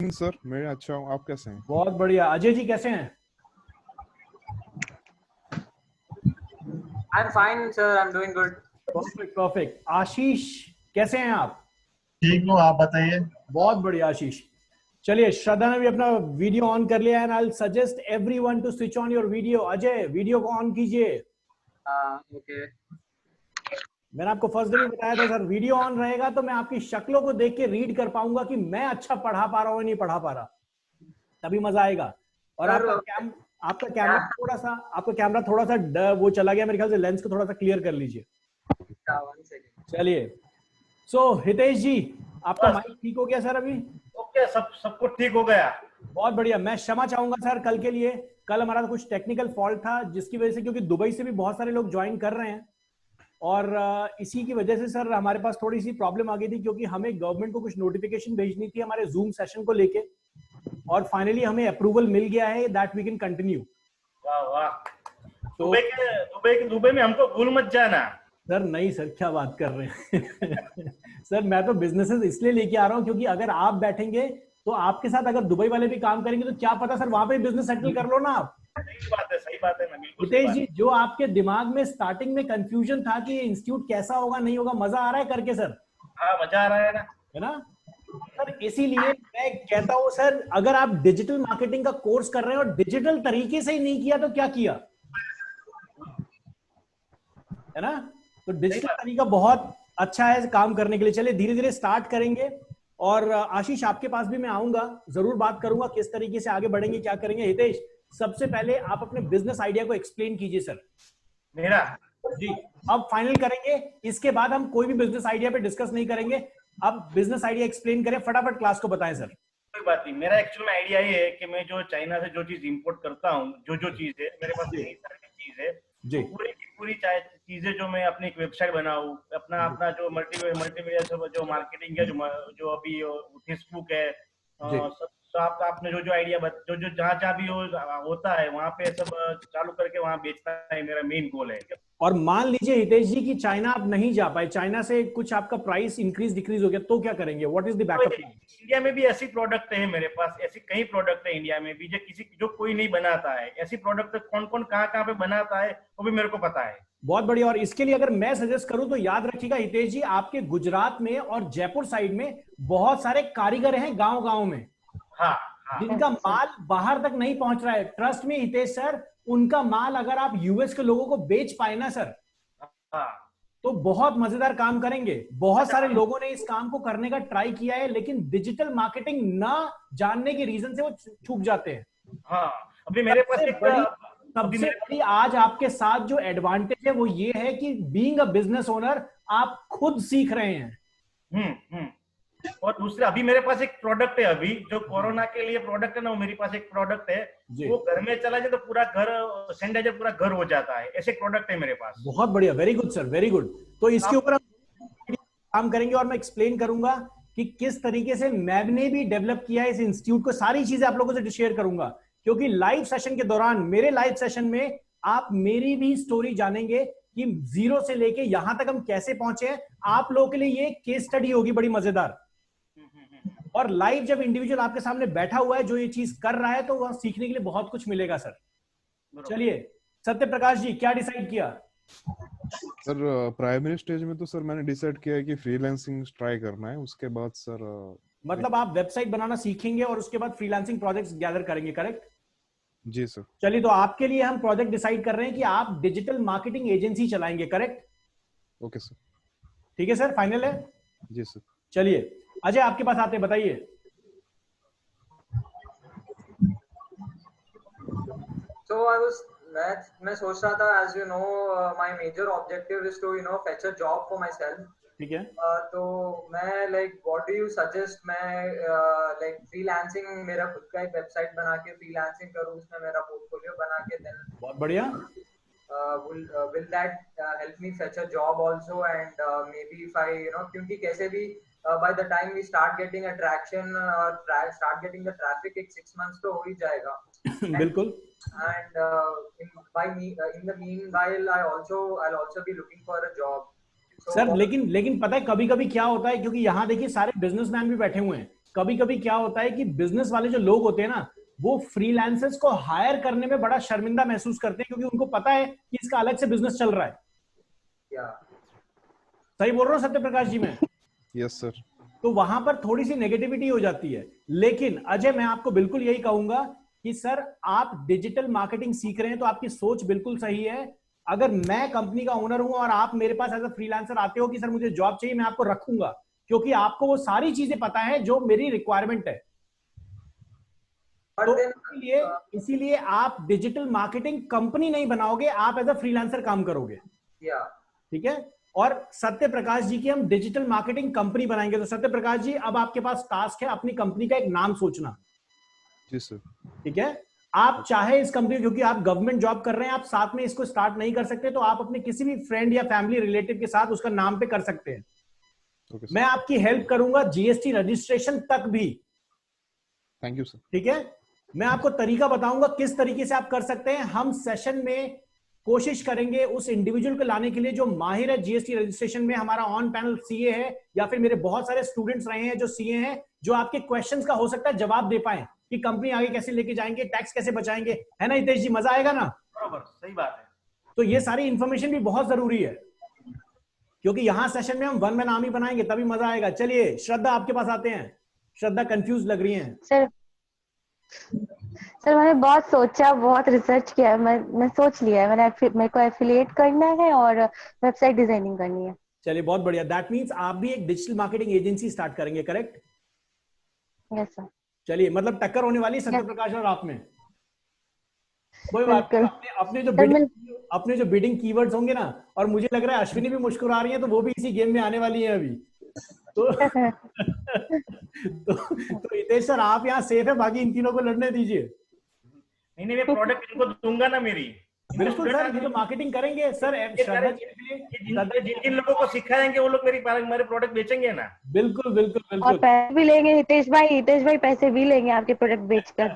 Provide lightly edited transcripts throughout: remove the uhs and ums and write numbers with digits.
Sir मैं अच्छा हूँ, आप कैसे हैं? बहुत बढ़िया। अजय जी कैसे हैं? I'm fine, sir. I'm doing good. Perfect perfect. Ashish कैसे हैं आप? ठीक हूँ, आप बताइए। बहुत बढ़िया आशीष। चलिए, श्रद्धा ने भी अपना वीडियो ऑन कर लिया है। I suggest everyone to switch on your video. Ajay video को ऑन कीजिए। Okay. मैंने आपको फर्स्ट डे भी बताया था सर, वीडियो ऑन रहेगा तो मैं आपकी शक्लों को देख के रीड कर पाऊंगा कि मैं अच्छा पढ़ा पा रहा हूँ नहीं पढ़ा पा रहा, तभी मजा आएगा। और आपका कैमरा थोड़ा सा वो चला गया मेरे ख्याल से, लेंस को थोड़ा सा क्लियर कर लीजिए। One second. चलिए, सो हितेश जी आपका माइक ठीक हो गया सर अभी? ओके, सब कुछ ठीक हो गया। बहुत बढ़िया। मैं क्षमा चाहूंगा सर कल के लिए। कल हमारा कुछ टेक्निकल फॉल्ट था जिसकी वजह से, क्योंकि दुबई से भी बहुत सारे लोग ज्वाइन कर रहे हैं और इसी की वजह से सर हमारे पास थोड़ी सी प्रॉब्लम आ गई थी, क्योंकि हमें गवर्नमेंट को कुछ नोटिफिकेशन भेजनी थी हमारे जूम सेशन को लेके, और फाइनली हमें अप्रूवल मिल गया है दैट वी कैन कंटिन्यू। वाह वाह। तो दुबई में हमको भूल मत जाना। सर नहीं सर, क्या बात कर रहे हैं सर मैं तो बिजनेसेस इसलिए लेके आ रहा हूँ क्योंकि अगर आप बैठेंगे तो आपके साथ अगर दुबई वाले भी काम करेंगे तो क्या पता सर वहां पे बिजनेस सेटल कर लो ना आप। सही बात है ना, बिल्कुल। हितेश जी, जो आपके दिमाग में स्टार्टिंग में कंफ्यूजन था कि इंस्टीट्यूट कैसा होगा नहीं होगा, मजा आ रहा है करके सर? हाँ, मजा आ रहा है ना। है ना सर? इसीलिए मैं कहता हूं सर, अगर आप डिजिटल मार्केटिंग का कोर्स कर रहे हैं और डिजिटल तरीके से ही नहीं किया तो क्या किया, है ना? तो डिजिटल तरीका बहुत अच्छा है काम करने के लिए। चलिए धीरे धीरे स्टार्ट करेंगे। और आशीष आपके पास भी मैं आऊंगा, जरूर बात करूंगा किस तरीके से आगे बढ़ेंगे, क्या करेंगे। हितेश, सबसे पहले आप अपने बिजनेस आइडिया को एक्सप्लेन कीजिए सर। मेरा जी, अब फाइनल करेंगे, इसके बाद हम कोई भी बिजनेस आइडिया पे डिस्कस नहीं करेंगे। अब बिजनेस आइडिया एक्सप्लेन करें, फटाफट क्लास को बताएं सर। कोई बात नहीं। मेरा एक्चुअल में आइडिया ये है कि मैं जो चाइना से जो चीज इंपोर्ट करता हूँ, जो चीज है मेरे पास कई सारी चीज है जी। पूरी की पूरी चीजें जो मैं अपनी एक वेबसाइट बनाऊं, अपना जो मल्टीमीडिया जो मार्केटिंग है, जो अभी फेसबुक है, सब आपने जो आइडिया जो जहाँ भी होता है वहां पे सब चालू करके वहां बेचना है, मेरा मेन गोल है। और मान लीजिए हितेश जी कि चाइना आप नहीं जा पाए, चाइना से कुछ आपका प्राइस इंक्रीज डिक्रीज हो गया, तो क्या करेंगे? What is the backup plan? India में भी ऐसी प्रोडक्ट है मेरे पास, ऐसी कई प्रोडक्ट है इंडिया में भी जो कोई नहीं बनाता है। ऐसी प्रोडक्ट कौन कौन कहाँ पे बनाता है वो भी मेरे को पता है। बहुत बढ़िया। और इसके लिए अगर मैं सजेस्ट करूं तो याद रखिएगा हितेश जी, आपके गुजरात में और जयपुर साइड में बहुत सारे कारीगर हैं गांव गांव में, हाँ, हाँ, जिनका माल बाहर तक नहीं पहुंच रहा है। ट्रस्ट में हितेश सर, उनका माल अगर आप यूएस के लोगों को बेच पाए ना सर, हाँ, तो बहुत मजेदार काम करेंगे। बहुत सारे लोगों ने इस काम को करने का ट्राई किया है, लेकिन डिजिटल मार्केटिंग ना जानने के रीजन से वो चूक जाते हैं। हाँ। अभी मेरे पास सबसे बड़ी आज आपके साथ जो एडवांटेज है वो ये है कि बीइंग अ बिजनेस ओनर आप खुद सीख रहे हैं। और दूसरा, अभी मेरे पास एक प्रोडक्ट है, अभी जो कोरोना के लिए प्रोडक्ट है ना, वो मेरे पास एक प्रोडक्ट है, वो घर में चला जाए तो पूरा घर सैनिटाइजर पूरा घर हो जाता है। ऐसे प्रोडक्ट है मेरे पास। बहुत बढ़िया, very good sir, very good. तो इसके ऊपर हम काम करेंगे और मैं एक्सप्लेन करूंगा कि किस तरीके से मैंने भी डेवलप किया है इस इंस्टीट्यूट को। सारी चीजें आप लोगों से शेयर करूंगा, क्योंकि लाइव सेशन के दौरान, मेरे लाइव सेशन में आप मेरी भी स्टोरी जानेंगे कि जीरो से लेके यहां तक हम कैसे पहुंचे हैं। आप लोगों के लिए ये केस स्टडी होगी बड़ी मजेदार। और लाइव जब इंडिविजुअल आपके सामने बैठा हुआ है जो ये चीज कर रहा है, तो वहां सीखने के लिए बहुत कुछ मिलेगा सर। चलिए सत्य प्रकाश जी, क्या डिसाइड किया? सर प्राइमरी स्टेज में तो सर मैंने डिसाइड किया है कि फ्रीलांसिंग ट्राई करना है। उसके बाद सर मतलब आप वेबसाइट बनाना सीखेंगे और उसके बाद फ्रीलांसिंग प्रोजेक्ट्स गैदर करेंगे, करेक्ट? जी सर। चलिए, तो आपके लिए हम प्रोजेक्ट डिसाइड कर रहे हैं कि आप डिजिटल मार्केटिंग एजेंसी चलाएंगे, करेक्ट? Okay sir. ठीक है सर, फाइनल है? जी सर। चलिए अजय आपके पास आते हैं, बताइए। So मैं सोच रहा था, as you know, my major objective is to fetch a job for myself. ठीक है। तो मैं what do you suggest? मैं freelancing, मेरा खुद का एक वेबसाइट बना के फ्रीलांसिंग करूँ, उसमें मेरा पोर्टफोलियो बना के, then बहुत बढ़िया। will that help me fetch a job also? And maybe if I क्योंकि कैसे भी by the time we start getting a traction or start getting the traffic, एक 6 months तो हो ही जाएगा। बिल्कुल। And in the meanwhile I'll also be looking for a job. Sir लेकिन पता है कभी कभी क्या होता है, क्योंकि यहाँ देखिए सारे बिजनेसमैन भी बैठे हुए हैं, कभी कभी क्या होता है कि बिजनेस वाले जो लोग होते हैं ना, वो फ्रीलांसर्स को हायर करने में बड़ा शर्मिंदा महसूस करते हैं, क्योंकि उनको पता है कि इसका अलग से बिजनेस चल रहा है। सही बोल रहा हूँ सत्य प्रकाश जी मैं? Yes sir. तो वहां पर थोड़ी सी नेगेटिविटी हो जाती है। लेकिन अजय, मैं आपको बिल्कुल यही कहूंगा कि सर आप डिजिटल मार्केटिंग सीख रहे हैं तो आपकी सोच बिल्कुल सही है। अगर मैं कंपनी का ओनर हूं और आप मेरे पास एज अ फ्रीलांसर आते हो कि सर मुझे जॉब चाहिए, मैं आपको रखूंगा, क्योंकि आपको वो सारी चीजें पता है जो मेरी रिक्वायरमेंट है। तो इसीलिए आप डिजिटल मार्केटिंग कंपनी नहीं बनाओगे, आप एज अ फ्रीलांसर काम करोगे। ठीक है। और सत्य प्रकाश जी की हम डिजिटल मार्केटिंग कंपनी बनाएंगे। तो सत्य प्रकाश जी, अब आपके पास टास्क है अपनी कंपनी का एक नाम सोचना। जी सर। ठीक है। आप चाहे इस कंपनी, क्योंकि आप गवर्नमेंट जॉब कर रहे हैं, आप साथ में इसको स्टार्ट नहीं कर सकते, तो आप अपने किसी भी फ्रेंड या फैमिली रिलेटिव के साथ उसका नाम पे कर सकते हैं। मैं आपकी हेल्प करूंगा जीएसटी रजिस्ट्रेशन तक भी। Thank you sir. ठीक है। मैं आपको तरीका बताऊंगा किस तरीके से आप कर सकते हैं। हम सेशन में कोशिश करेंगे उस इंडिविजुअल को लाने के लिए जो माहिर है जीएसटी रजिस्ट्रेशन में। हमारा ऑन पैनल सीए है, या फिर मेरे बहुत सारे स्टूडेंट्स रहे हैं जो सीए हैं, जो आपके क्वेश्चंस का हो सकता है जवाब दे पाए कि कंपनी आगे कैसे लेके जाएंगे, टैक्स कैसे बचाएंगे। है ना हितेश जी? मजा आएगा ना? बराबर, सही बात है। तो ये सारी इंफॉर्मेशन भी बहुत जरूरी है, क्योंकि यहां सेशन में हम वन मैन आर्मी बनाएंगे, तभी मजा आएगा। चलिए श्रद्धा, आपके पास आते हैं। श्रद्धा कंफ्यूज लग रही हैं। सर मैंने बहुत सोचा, बहुत रिसर्च किया है। मैं सोच लिया है, मेरे को एफिलिएट करना है और वेबसाइट डिजाइनिंग करनी है। चलिए बहुत बढ़िया। दैट मीन्स आप भी एक डिजिटल मार्केटिंग एजेंसी स्टार्ट करेंगे, करेक्ट? Yes sir. चलिए, मतलब टक्कर होने वाली सत्य प्रकाश और आप में। कोई बात नहीं, अपने जो बिडिंग कीवर्ड्स होंगे ना, और मुझे लग रहा है अश्विनी भी मुस्कुरा रही है, तो वो भी इसी गेम में आने वाली है अभी तो तो हितेश सर आप यहाँ सेफ है, बाकी इन तीनों को लड़ने दीजिए। नहीं, मैं प्रोडक्ट इनको दूंगा ना मेरी। बिल्कुल सर, ये तो मार्केटिंग करेंगे सर। जिन लोगों को सिखाएंगे वो लोग मेरे प्रोडक्ट बेचेंगे ना। बिल्कुल बिल्कुल बिल्कुल। और पैसे भी लेंगे हितेश भाई पैसे भी लेंगे आपके प्रोडक्ट बेचकर।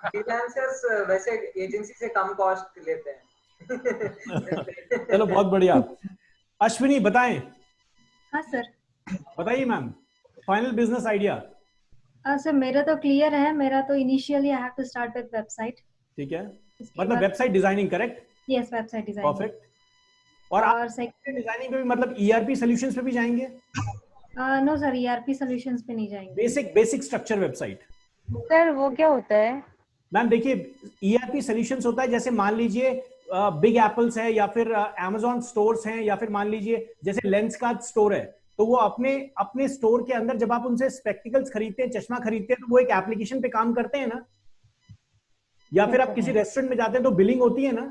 फ्रीलांसर्स वैसे एजेंसी से कम कॉस्ट लेते हैं। चलो बहुत बढ़िया। अश्विनी बताएं। हाँ सर। बताइए ma'am, final business idea. Sir मेरा तो क्लियर है। मेरा तो initially I have to start with website. ठीक है, मतलब website designing, correct? Yes, website designing. Perfect. और सेकंड डिजाइनिंग पे भी, मतलब ईआरपी सॉल्यूशंस पे भी जाएंगे? नो सर, ईआरपी सॉल्यूशंस पे नहीं जाएंगे। Basic structure website. सर वो क्या होता है? मैम देखिए, ईआरपी सॉल्यूशंस होता है, जैसे मान लीजिए बिग एप्पल्स है, या फिर Amazon स्टोर्स हैं, या फिर मान लीजिए जैसे लेंसकार्ट स्टोर है, तो वो अपने स्टोर के अंदर जब आप उनसे स्पेक्टिकल्स खरीदते हैं, चश्मा खरीदते हैं, तो वो एक एप्लीकेशन पे काम करते हैं ना। या फिर आप किसी रेस्टोरेंट में जाते हैं तो बिलिंग होती है ना।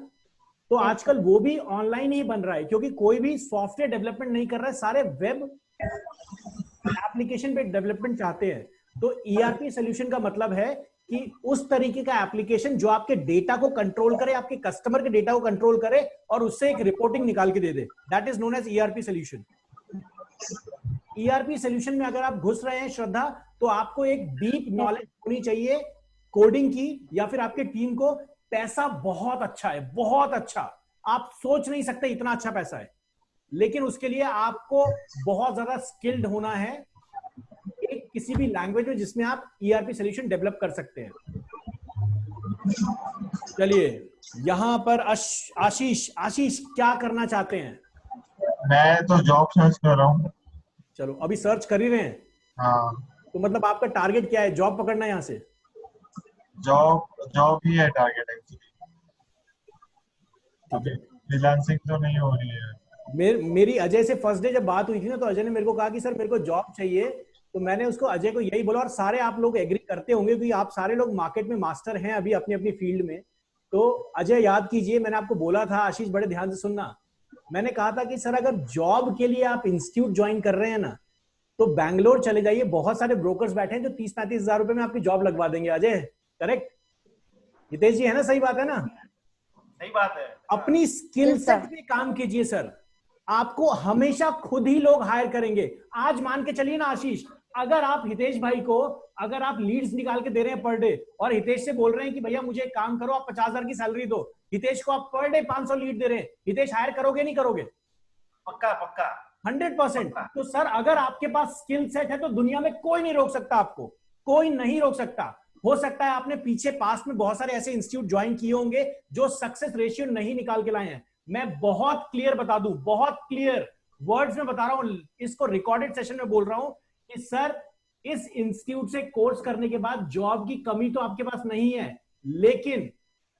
तो आजकल वो भी ऑनलाइन ही बन रहा है, क्योंकि कोई भी सॉफ्टवेयर डेवलपमेंट नहीं कर रहा है, सारे वेब एप्लीकेशन पे डेवलपमेंट चाहते हैं। तो ईआरपी सॉल्यूशन का मतलब है कि उस तरीके का एप्लीकेशन जो आपके डेटा को कंट्रोल करे, आपके कस्टमर के डेटा को कंट्रोल करे और उससे एक रिपोर्टिंग निकाल के दे दे। That is known as ERP solution. ERP solution में अगर आप घुस रहे हैं श्रद्धा, तो आपको एक डीप नॉलेज होनी चाहिए कोडिंग की, या फिर आपके टीम को पैसा बहुत अच्छा है, बहुत अच्छा, आप सोच नहीं सकते इतना अच्छा पैसा है। लेकिन उसके लिए आपको बहुत ज्यादा स्किल्ड होना है एक किसी भी लैंग्वेज में जिसमें आप ईआरपी सॉल्यूशन डेवलप कर सकते हैं। चलिए यहां पर आशीष क्या करना चाहते हैं? मैं तो जॉब सर्च कर रहा हूँ। चलो अभी सर्च कर ही रहे हैं। हाँ। तो मतलब आपका टारगेट क्या है? जॉब पकड़ना है यहाँ से? जॉब ही है टारगेट एक्चुअली। अभी फ्रीलांसिंग तो नहीं हो रही है। मेरी अजय से फर्स्ट डे जब बात हुई थी ना, तो अजय ने मेरे को कहा कि सर मेरे को जॉब चाहिए। तो मैंने उसको, अजय को यही बोला, और सारे आप लोग एग्री करते होंगे क्योंकि आप सारे लोग मार्केट में मास्टर हैं अभी अपनी अपनी फील्ड में। तो अजय याद कीजिए, मैंने आपको बोला था, आशीष बड़े ध्यान से सुनना, मैंने कहा था कि सर अगर जॉब के लिए आप इंस्टीट्यूट ज्वाइन कर रहे हैं ना, तो बैंगलोर चले जाइए, बहुत सारे ब्रोकर्स बैठे हैं जो 30-35 हजार रुपए में आपकी जॉब लगवा देंगे। अजय करेक्ट? हितेश जी है ना? सही बात है ना? सही बात है। अपनी स्किल सेट पे काम कीजिए सर, आपको हमेशा खुद ही लोग हायर करेंगे। आज मान के चलिए ना आशीष, अगर आप हितेश भाई को, अगर आप लीड्स निकाल के दे रहे हैं पर डे, और हितेश से बोल रहे हैं कि भैया मुझे एक काम करो, आप 50,000 की सैलरी दो, हितेश को आप पर डे 500 लीड दे रहे हैं, हितेश हायर करोगे नहीं करोगे? पक्का पक्का। 100%। तो सर अगर आपके पास स्किल सेट है तो दुनिया में कोई नहीं रोक सकता आपको, कोई नहीं रोक सकता। हो सकता है आपने पीछे पास्ट में बहुत सारे ऐसे इंस्टीट्यूट ज्वाइन किए होंगे जो सक्सेस रेशियो नहीं निकाल के लाए हैं। मैं बहुत क्लियर बता दूं, बहुत क्लियर वर्ड्स में बता रहा हूं, इसको रिकॉर्डेड सेशन में बोल रहा हूं कि सर इस इंस्टीट्यूट से कोर्स करने के बाद जॉब की कमी तो आपके पास नहीं है, लेकिन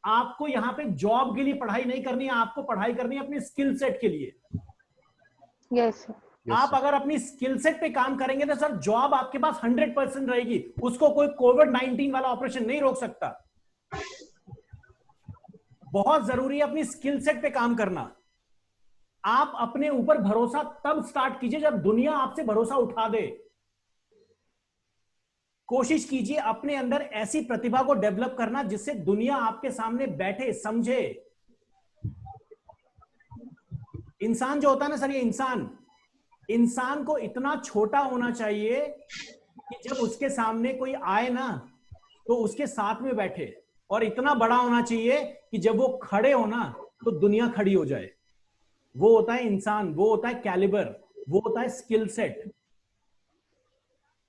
आपको यहां पे जॉब के लिए पढ़ाई नहीं करनी है, आपको पढ़ाई करनी है अपनी स्किल सेट के लिए। यस आप अगर अपनी स्किल सेट पे काम करेंगे तो सर जॉब आपके पास 100% रहेगी, उसको कोई कोविड-19 वाला ऑपरेशन नहीं रोक सकता। बहुत जरूरी है अपनी स्किल सेट पे काम करना। आप अपने ऊपर भरोसा तब स्टार्ट कीजिए जब दुनिया आपसे भरोसा उठा दे। कोशिश कीजिए अपने अंदर ऐसी प्रतिभा को डेवलप करना जिससे दुनिया आपके सामने बैठे, समझे। इंसान जो होता है ना सर, ये इंसान को इतना छोटा होना चाहिए कि जब उसके सामने कोई आए ना तो उसके साथ में बैठे, और इतना बड़ा होना चाहिए कि जब वो खड़े हो ना तो दुनिया खड़ी हो जाए। वो होता है इंसान, वो होता है कैलिबर, वो होता है स्किल सेट।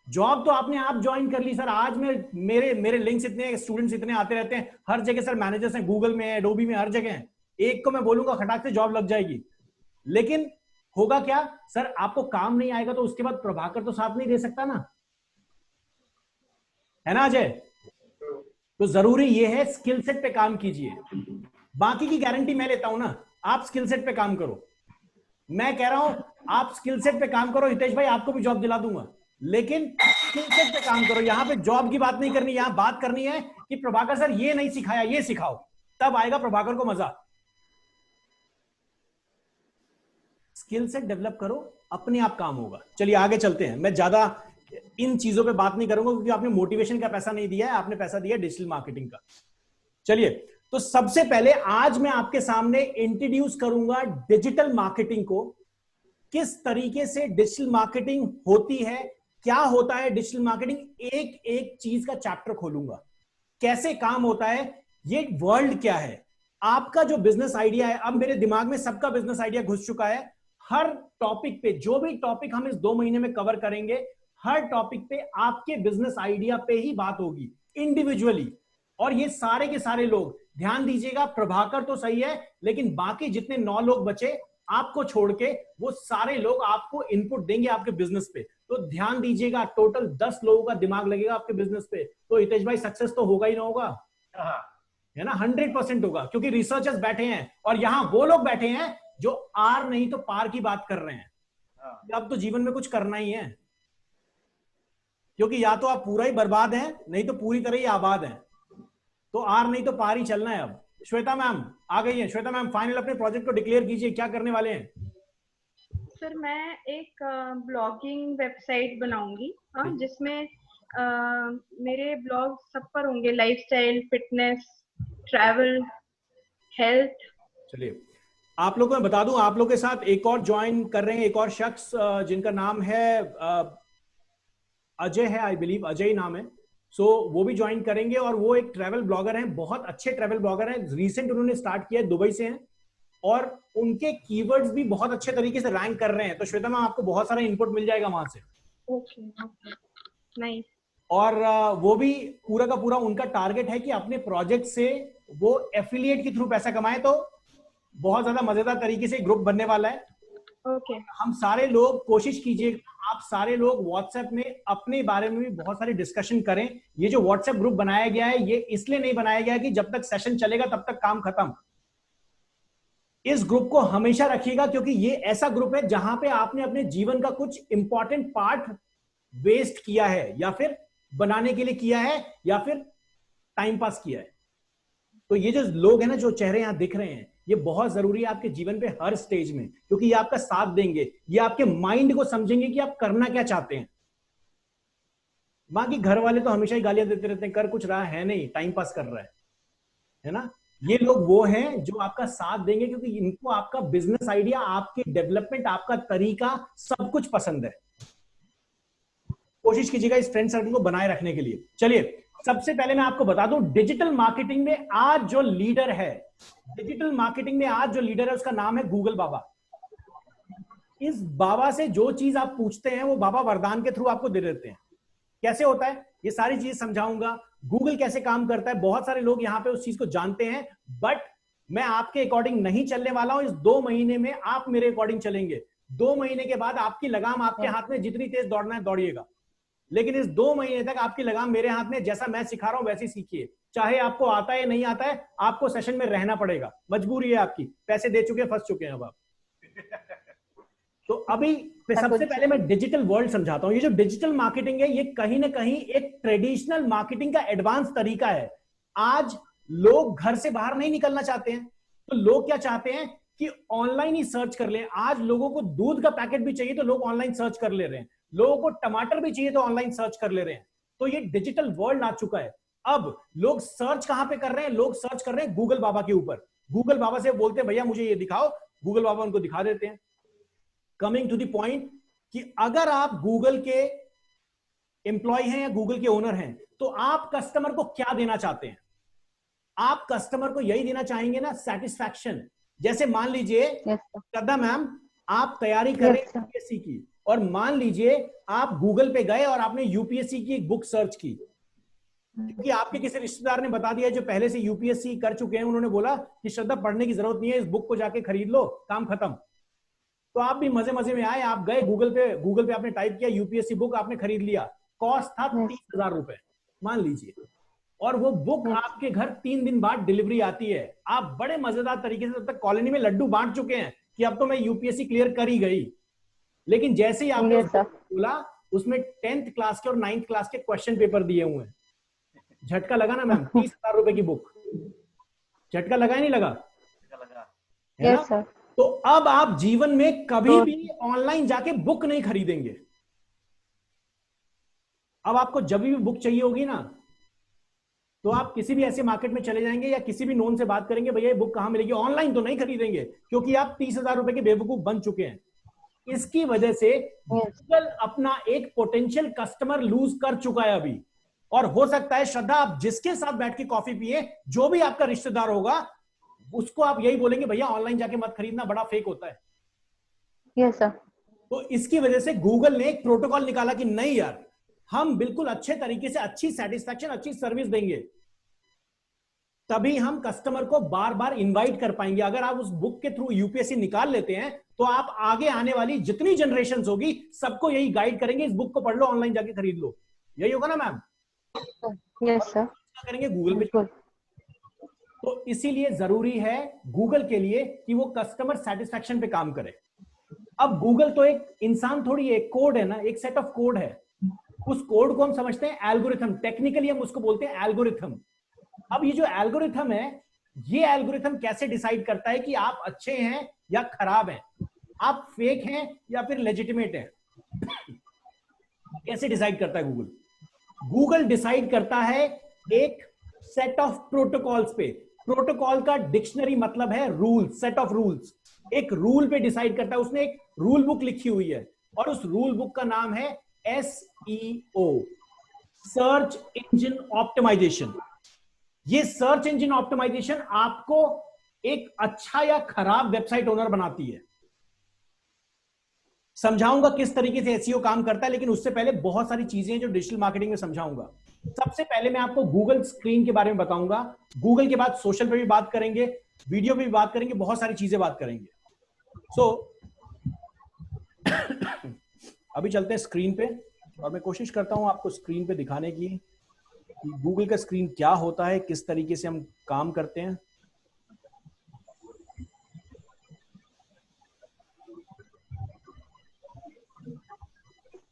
जॉब तो आपने आप ज्वाइन कर ली सर। आज में मेरे लिंक्स इतने, स्टूडेंट्स इतने आते रहते हैं हर जगह सर, मैनेजर्स हैं गूगल में, एडोबी में, हर जगह हैं। एक को मैं बोलूंगा खटाक से जॉब लग जाएगी, लेकिन होगा क्या सर, आपको काम नहीं आएगा तो उसके बाद प्रभाकर तो साथ नहीं दे सकता ना, है ना अजय? तो जरूरी ये है स्किल सेट पे काम कीजिए। बाकी की गारंटी मैं लेता हूं ना, आप स्किल सेट पे काम करो। मैं कह रहा हूं आप स्किल सेट पे काम करो, हितेश भाई आपको भी जॉब दिला दूंगा, लेकिन स्किल सेट पे काम करो। यहां पे जॉब की बात नहीं करनी, यहां बात करनी है कि प्रभाकर सर ये नहीं सिखाया, ये सिखाओ, तब आएगा प्रभाकर को मजा। स्किल सेट डेवलप करो, अपने आप काम होगा। चलिए आगे चलते हैं। मैं ज्यादा इन चीजों पे बात नहीं करूंगा क्योंकि आपने मोटिवेशन का पैसा नहीं दिया है, आपने पैसा दिया डिजिटल मार्केटिंग का। चलिए, तो सबसे पहले आज मैं आपके सामने इंट्रोड्यूस करूंगा डिजिटल मार्केटिंग को। किस तरीके से डिजिटल मार्केटिंग होती है, क्या होता है डिजिटल मार्केटिंग, एक एक चीज का चैप्टर खोलूंगा। कैसे काम होता है, ये वर्ल्ड क्या है, आपका जो बिजनेस आइडिया है। अब मेरे दिमाग में सबका बिजनेस आइडिया घुस चुका है। हर टॉपिक पे, जो भी टॉपिक हम इस 2 महीने में कवर करेंगे, हर टॉपिक पे आपके बिजनेस आइडिया पे ही बात होगी इंडिविजुअली। और ये सारे के सारे लोग, ध्यान दीजिएगा, प्रभाकर तो सही है, लेकिन बाकी जितने 9 लोग बचे आपको छोड़ के, वो सारे लोग आपको इनपुट देंगे आपके बिजनेस पे। तो ध्यान दीजिएगा, टोटल 10 लोगों का दिमाग लगेगा आपके बिजनेस पे। तो हितेश भाई सक्सेस तो होगा ही ना होगा, है ना? 100% होगा, क्योंकि रिसर्चर्स बैठे हैं और यहां वो लोग बैठे हैं जो आर नहीं तो पार की बात कर रहे हैं। अब तो जीवन में कुछ करना ही है, क्योंकि या तो आप पूरा ही बर्बाद हैं, नहीं तो पूरी तरह ही आबाद हैं। तो आर नहीं तो पार ही चलना है। अब श्वेता मैम आ गई है। श्वेता मैम फाइनल अपने प्रोजेक्ट को डिक्लेयर कीजिए, क्या करने वाले हैं? सर मैं एक ब्लॉगिंग वेबसाइट बनाऊंगी, जिसमें मेरे ब्लॉग सब पर होंगे, लाइफस्टाइल, फिटनेस, ट्रैवल, हेल्थ। चलिए, आप लोगों को मैं बता दूं, आप लोगों के साथ एक और ज्वाइन कर रहे हैं, एक और शख्स जिनका नाम है अजय है, आई बिलीव अजय नाम है। सो वो भी ज्वाइन करेंगे, और वो एक ट्रैवल ब्लॉगर हैं, बहुत अच्छे ट्रैवल ब्लॉगर हैं। रिसेंट उन्होंने स्टार्ट किया है, दुबई से हैं, और उनके कीवर्ड्स भी बहुत अच्छे तरीके से रैंक कर रहे हैं। तो श्वेता मैम आपको बहुत सारा इनपुट मिल जाएगा वहां से। Okay, nice. और वो भी पूरा का पूरा उनका टारगेट है कि अपने प्रोजेक्ट से वो एफिलिएट के थ्रू पैसा कमाए। तो बहुत ज्यादा मजेदार तरीके से ग्रुप बनने वाला है। ओके। हम सारे लोग कोशिश कीजिए, आप सारे लोग व्हाट्सएप में अपने बारे में भी बहुत सारे डिस्कशन करें। ये जो व्हाट्सएप ग्रुप बनाया गया है, ये इसलिए नहीं बनाया गया कि जब तक सेशन चलेगा तब तक काम खत्म। इस ग्रुप को हमेशा रखिएगा, क्योंकि ये ऐसा ग्रुप है जहां पे आपने अपने जीवन का कुछ इंपॉर्टेंट पार्ट वेस्ट किया है, या फिर बनाने के लिए किया है, या फिर टाइम पास किया है। तो ये जो लोग हैं ना, जो चेहरे यहां दिख रहे हैं, ये बहुत जरूरी है आपके जीवन पे हर स्टेज में, क्योंकि ये आपका साथ देंगे, ये आपके माइंड को समझेंगे कि आप करना क्या चाहते हैं। बाकी घर वाले तो हमेशा ही गालियां देते रहते हैं, कर कुछ रहा है नहीं, टाइम पास कर रहा है ना? ये लोग वो हैं जो आपका साथ देंगे, क्योंकि इनको आपका बिजनेस आइडिया, आपके डेवलपमेंट, आपका तरीका सब कुछ पसंद है। कोशिश कीजिएगा इस फ्रेंड सर्कल को बनाए रखने के लिए। चलिए, सबसे पहले मैं आपको बता दूं, डिजिटल मार्केटिंग में आज जो लीडर है, डिजिटल मार्केटिंग में आज जो लीडर है उसका नाम है गूगल बाबा। इस बाबा से जो चीज आप पूछते हैं वो बाबा वरदान के थ्रू आपको दे देते हैं। कैसे होता है ये सारी चीज समझाऊंगा, गूगल कैसे काम करता है। बहुत सारे लोग यहाँ पे उस चीज को जानते हैं, बट मैं आपके अकॉर्डिंग नहीं चलने वाला हूं। इस 2 महीने में आप मेरे अकॉर्डिंग चलेंगे। 2 महीने के बाद आपकी लगाम आपके हाथ में, जितनी तेज दौड़ना है दौड़िएगा, लेकिन इस 2 महीने तक आपकी लगाम मेरे हाथ में। जैसा मैं सिखा रहा हूं वैसे सीखिए, चाहे आपको आता है नहीं आता है, आपको सेशन में रहना पड़ेगा, मजबूरी है आपकी। पैसे दे चुके, फंस चुके हैं अब आप। तो अभी सबसे पहले मैं डिजिटल वर्ल्ड समझाता हूं। ये जो डिजिटल मार्केटिंग है, ये कहीं ना कहीं एक ट्रेडिशनल मार्केटिंग का एडवांस तरीका है। आज लोग घर से बाहर नहीं निकलना चाहते हैं, तो लोग क्या चाहते हैं कि ऑनलाइन ही सर्च कर लें। आज लोगों को दूध का पैकेट भी चाहिए तो लोग ऑनलाइन सर्च कर ले रहे हैं, लोगों को टमाटर भी चाहिए तो ऑनलाइन सर्च कर ले रहे हैं। तो ये डिजिटल वर्ल्ड आ चुका है। अब लोग सर्च कहां पे कर रहे हैं? लोग सर्च कर रहे हैं गूगल बाबा के ऊपर। गूगल बाबा से बोलते हैं भैया मुझे ये दिखाओ, गूगल बाबा उनको दिखा देते हैं। कमिंग टू द पॉइंट कि अगर आप गूगल के एम्प्लॉय हैं या गूगल के ओनर हैं, तो आप कस्टमर को क्या देना चाहते हैं? आप कस्टमर को यही देना चाहेंगे ना, सेटिस्फैक्शन। जैसे मान लीजिए श्रद्धा मैम आप तैयारी कर रहे हैं यूपीएससी की, और मान लीजिए आप गूगल पे गए और आपने यूपीएससी की एक बुक सर्च की, क्योंकि आपके किसी रिश्तेदार ने बता दिया जो पहले से यूपीएससी कर चुके हैं। उन्होंने बोला कि श्रद्धा पढ़ने की जरूरत नहीं है, इस बुक को जाके खरीद लो, काम खत्म। तो आप भी मजे मजे में आए, आप गए गूगल पे आपने टाइप किया यूपीएससी बुक, आपने खरीद लिया। कॉस्ट था 30,000 रुपए मान लीजिए, और वो बुक आपके घर 3 दिन बाद डिलीवरी आती है। आप बड़े मजेदार तरीके से तब तक कॉलोनी में लड्डू बांट चुके हैं कि अब तो मैं यूपीएससी क्लियर कर ही गई। लेकिन जैसे ही आपने बोला उसमें 10th क्लास के और 9th क्लास के क्वेश्चन पेपर दिए हुए हैं, झटका लगा ना मैम? 30,000 रुपए की बुक, झटका लगा नहीं लगा? है ना? तो अब आप जीवन में कभी भी ऑनलाइन जाके बुक नहीं खरीदेंगे। अब आपको जब भी बुक चाहिए होगी ना, तो आप किसी भी ऐसे मार्केट में चले जाएंगे या किसी भी नोन से बात करेंगे, भैया ये बुक कहां मिलेगी? ऑनलाइन तो नहीं खरीदेंगे, क्योंकि आप 30,000 रुपए के बेवकूफ बन चुके हैं। इसकी वजह से गूगल अपना एक पोटेंशियल कस्टमर लूज कर चुका है अभी। और हो सकता है श्रद्धा आप जिसके साथ बैठ के कॉफी पिए, जो भी आपका रिश्तेदार होगा, उसको आप यही बोलेंगे भैया ऑनलाइन जाके मत खरीदना, बड़ा फेक होता है। Yes sir. तो इसकी वजह से गूगल ने एक प्रोटोकॉल निकाला कि नहीं यार, हम बिल्कुल अच्छे तरीके से अच्छी सेटिस्फैक्शन, अच्छी सर्विस देंगे, तभी हम कस्टमर को बार बार इनवाइट कर पाएंगे। अगर आप उस बुक के थ्रू यूपीएससी निकाल लेते हैं, तो आप आगे आने वाली जितनी जनरेशन होगी सबको यही गाइड करेंगे, इस बुक को पढ़ लो, ऑनलाइन जाके खरीद लो। यही होगा ना मैम? Yes sir. करेंगे गूगल पे। तो इसीलिए जरूरी है गूगल के लिए कि वो कस्टमर सेटिस्फैक्शन पे काम करे। अब गूगल तो एक इंसान थोड़ी है, कोड है ना, एक सेट ऑफ कोड है। उस कोड को हम समझते हैं एल्गोरिथम, टेक्निकली हम उसको बोलते हैं एल्गोरिथम। अब ये जो एल्गोरिथम है, ये एल्गोरिथम कैसे डिसाइड करता है कि आप अच्छे हैं या खराब हैं, आप फेक हैं या फिर लेजिटिमेट हैं? कैसे डिसाइड करता है गूगल? गूगल डिसाइड करता है एक सेट ऑफ प्रोटोकॉल्स पे। प्रोटोकॉल का डिक्शनरी मतलब है रूल, सेट ऑफ रूल्स। एक रूल पे डिसाइड करता है। उसने एक रूल बुक लिखी हुई है, और उस रूल बुक का नाम है SEO, सर्च इंजन ऑप्टिमाइजेशन। ये सर्च इंजन ऑप्टिमाइजेशन आपको एक अच्छा या खराब वेबसाइट ओनर बनाती है। समझाऊंगा किस तरीके से SEO काम करता है, लेकिन उससे पहले बहुत सारी चीजें जो डिजिटल मार्केटिंग में समझाऊंगा। सबसे पहले मैं आपको गूगल स्क्रीन के बारे में बताऊंगा। गूगल के बाद सोशल पे भी बात करेंगे, वीडियो पे भी बात करेंगे, बहुत सारी चीजें बात करेंगे। अभी चलते हैं स्क्रीन पे, और मैं कोशिश करता हूं आपको स्क्रीन पे दिखाने की कि गूगल का स्क्रीन क्या होता है, किस तरीके से हम काम करते हैं।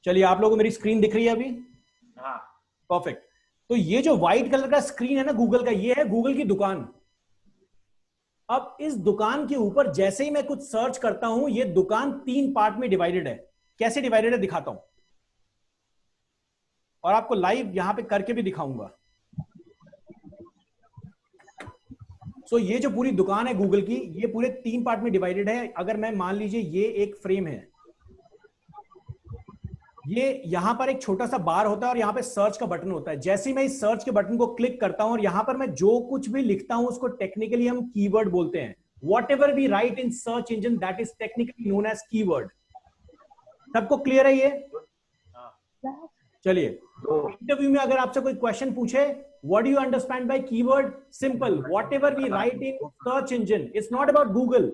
चलिए, आप लोगों को मेरी स्क्रीन दिख रही है अभी? हाँ, परफेक्ट। तो ये जो व्हाइट कलर का स्क्रीन है ना गूगल का, ये है गूगल की दुकान। अब इस दुकान के ऊपर जैसे ही मैं कुछ सर्च करता हूं, ये दुकान 3 पार्ट में डिवाइडेड है। कैसे डिवाइडेड है दिखाता हूं, और आपको लाइव यहां पे करके भी दिखाऊंगा। सो ये जो पूरी दुकान है गूगल की, ये पूरे 3 पार्ट में डिवाइडेड है। अगर मैं मान लीजिए ये एक फ्रेम है, ये यहां पर एक छोटा सा बार होता है और यहां पे सर्च का बटन होता है। जैसे ही मैं इस सर्च के बटन को क्लिक करता हूं और यहां पर मैं जो कुछ भी लिखता हूं उसको टेक्निकली हम कीवर्ड बोलते हैं। Whatever we write in search engine that is technically known as keyword. सबको क्लियर है ये? चलिए, इंटरव्यू में अगर आपसे कोई क्वेश्चन पूछे, what do you understand by keyword? Simple, whatever we write in search engine, it's not about Google.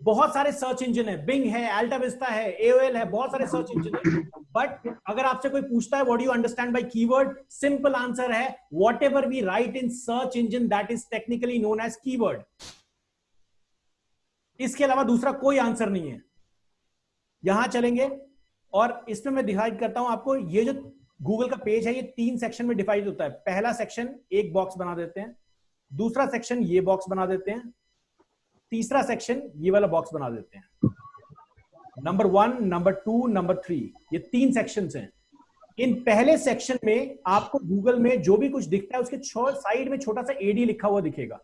बहुत सारे सर्च इंजन है, बिंग है, अल्टा विस्टा है, एओएल है, बहुत सारे सर्च इंजन है। बट अगर आपसे कोई पूछता है what do you understand by keyword, simple answer है whatever we write in search engine that is technically known as keyword. इसके अलावा दूसरा कोई आंसर नहीं है। यहां चलेंगे और इसमें मैं डिवाइड करता हूं आपको। ये जो गूगल का पेज है ये 3 सेक्शन में डिवाइड होता है। पहला सेक्शन एक बॉक्स बना देते हैं, दूसरा सेक्शन ये बॉक्स बना देते हैं, तीसरा सेक्शन ये वाला बॉक्स बना देते हैं। नंबर 1, नंबर 2, नंबर 3, ये 3 सेक्शंस हैं। इन पहले सेक्शन में आपको गूगल में जो भी कुछ दिखता है उसके साइड में छोटा सा एडी लिखा हुआ दिखेगा।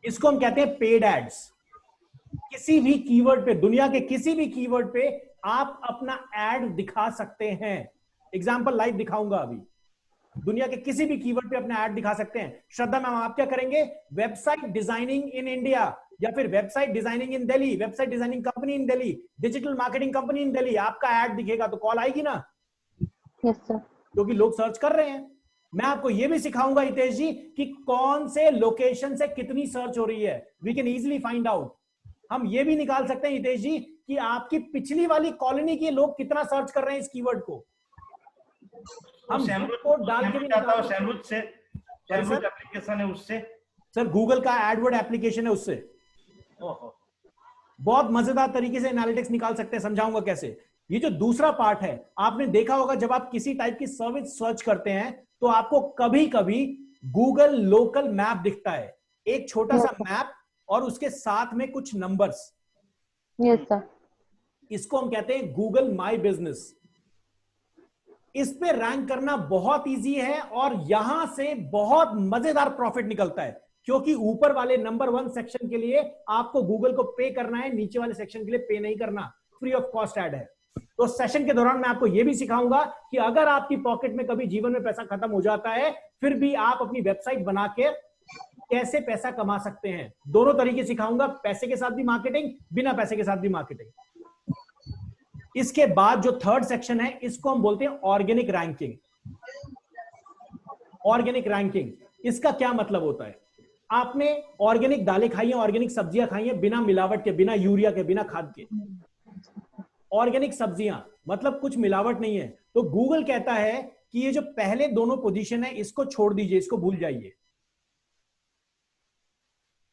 इसको हम कहते हैं पेड एड्स। किसी भी कीवर्ड पे, दुनिया के किसी भी कीवर्ड पे आप अपना एड दिखा सकते हैं। एग्जांपल लाइव दिखाऊंगा अभी। दुनिया के किसी भी कीवर्ड पे अपना ऐड दिखा सकते हैं। श्रद्धा मैम, आप क्या करेंगे? वेबसाइट डिजाइनिंग इन इंडिया या फिर वेबसाइट डिजाइनिंग इन दिल्ली, वेबसाइट डिजाइनिंग कंपनी इन दिल्ली, डिजिटल मार्केटिंग कंपनी इन दिल्ली, आपका ऐड दिखेगा तो कॉल आएगी ना? Yes sir. क्योंकि लोग सर्च कर रहे हैं। मैं आपको यह भी सिखाऊंगा हितेश जी कि कौन से लोकेशन से कितनी सर्च हो रही है। We can easily find out. हम ये भी निकाल सकते हैं हितेश जी कि आपकी पिछली वाली कॉलोनी के लोग कितना सर्च कर रहे हैं इस कीवर्ड को। हम कोड डाल के भी एप्लीकेशन है उससे। सर गूगल का एडवर्ड एप्लीकेशन है उससे। बहुत मजेदार तरीके से एनालिटिक्स निकाल सकते हैं, समझाऊंगा कैसे। ये जो दूसरा पार्ट है, आपने देखा होगा जब आप किसी टाइप की सर्विस सर्च करते हैं तो आपको कभी कभी गूगल लोकल मैप दिखता है, एक छोटा सा मैप और उसके साथ में कुछ नंबर्स। Yes sir. इसको हम कहते हैं गूगल माई बिजनेस। इस पे रैंक करना बहुत इजी है और यहां से बहुत मजेदार प्रॉफिट निकलता है, क्योंकि ऊपर वाले नंबर 1 सेक्शन के लिए आपको गूगल को पे करना है, नीचे वाले सेक्शन के लिए पे नहीं करना, फ्री ऑफ कॉस्ट ऐड है। तो सेशन के दौरान मैं आपको यह भी सिखाऊंगा कि अगर आपकी पॉकेट में कभी जीवन में पैसा खत्म हो जाता है, फिर भी आप अपनी वेबसाइट बना के कैसे पैसा कमा सकते हैं। दोनों तरीके सिखाऊंगा, पैसे के साथ भी मार्केटिंग, बिना पैसे के साथ भी मार्केटिंग। इसके बाद जो थर्ड सेक्शन है इसको हम बोलते हैं ऑर्गेनिक रैंकिंग। ऑर्गेनिक रैंकिंग, इसका क्या मतलब होता है? आपने ऑर्गेनिक दालें खाई हैं, ऑर्गेनिक सब्जियां खाई हैं, बिना मिलावट के, बिना यूरिया के, बिना खाद के। ऑर्गेनिक सब्जियां मतलब कुछ मिलावट नहीं है। तो गूगल कहता है कि ये जो पहले दोनों पोजीशन है इसको छोड़ दीजिए, इसको भूल जाइए।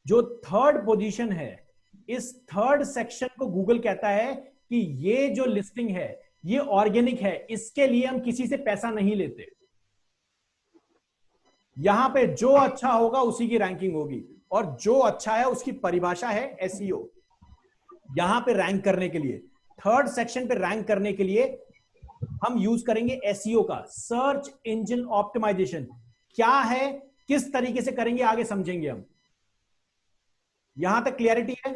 जो थर्ड पोजीशन है, इस थर्ड सेक्शन को गूगल कहता है कि ये जो लिस्टिंग है ये ऑर्गेनिक है, इसके लिए हम किसी से पैसा नहीं लेते। यहां पे जो अच्छा होगा उसी की रैंकिंग होगी, और जो अच्छा है उसकी परिभाषा है एसईओ। यहां पे रैंक करने के लिए, थर्ड सेक्शन पे रैंक करने के लिए हम यूज करेंगे एसईओ का, सर्च इंजन ऑप्टिमाइजेशन। क्या है, किस तरीके से करेंगे, आगे समझेंगे हम। यहां तक क्लियरिटी है?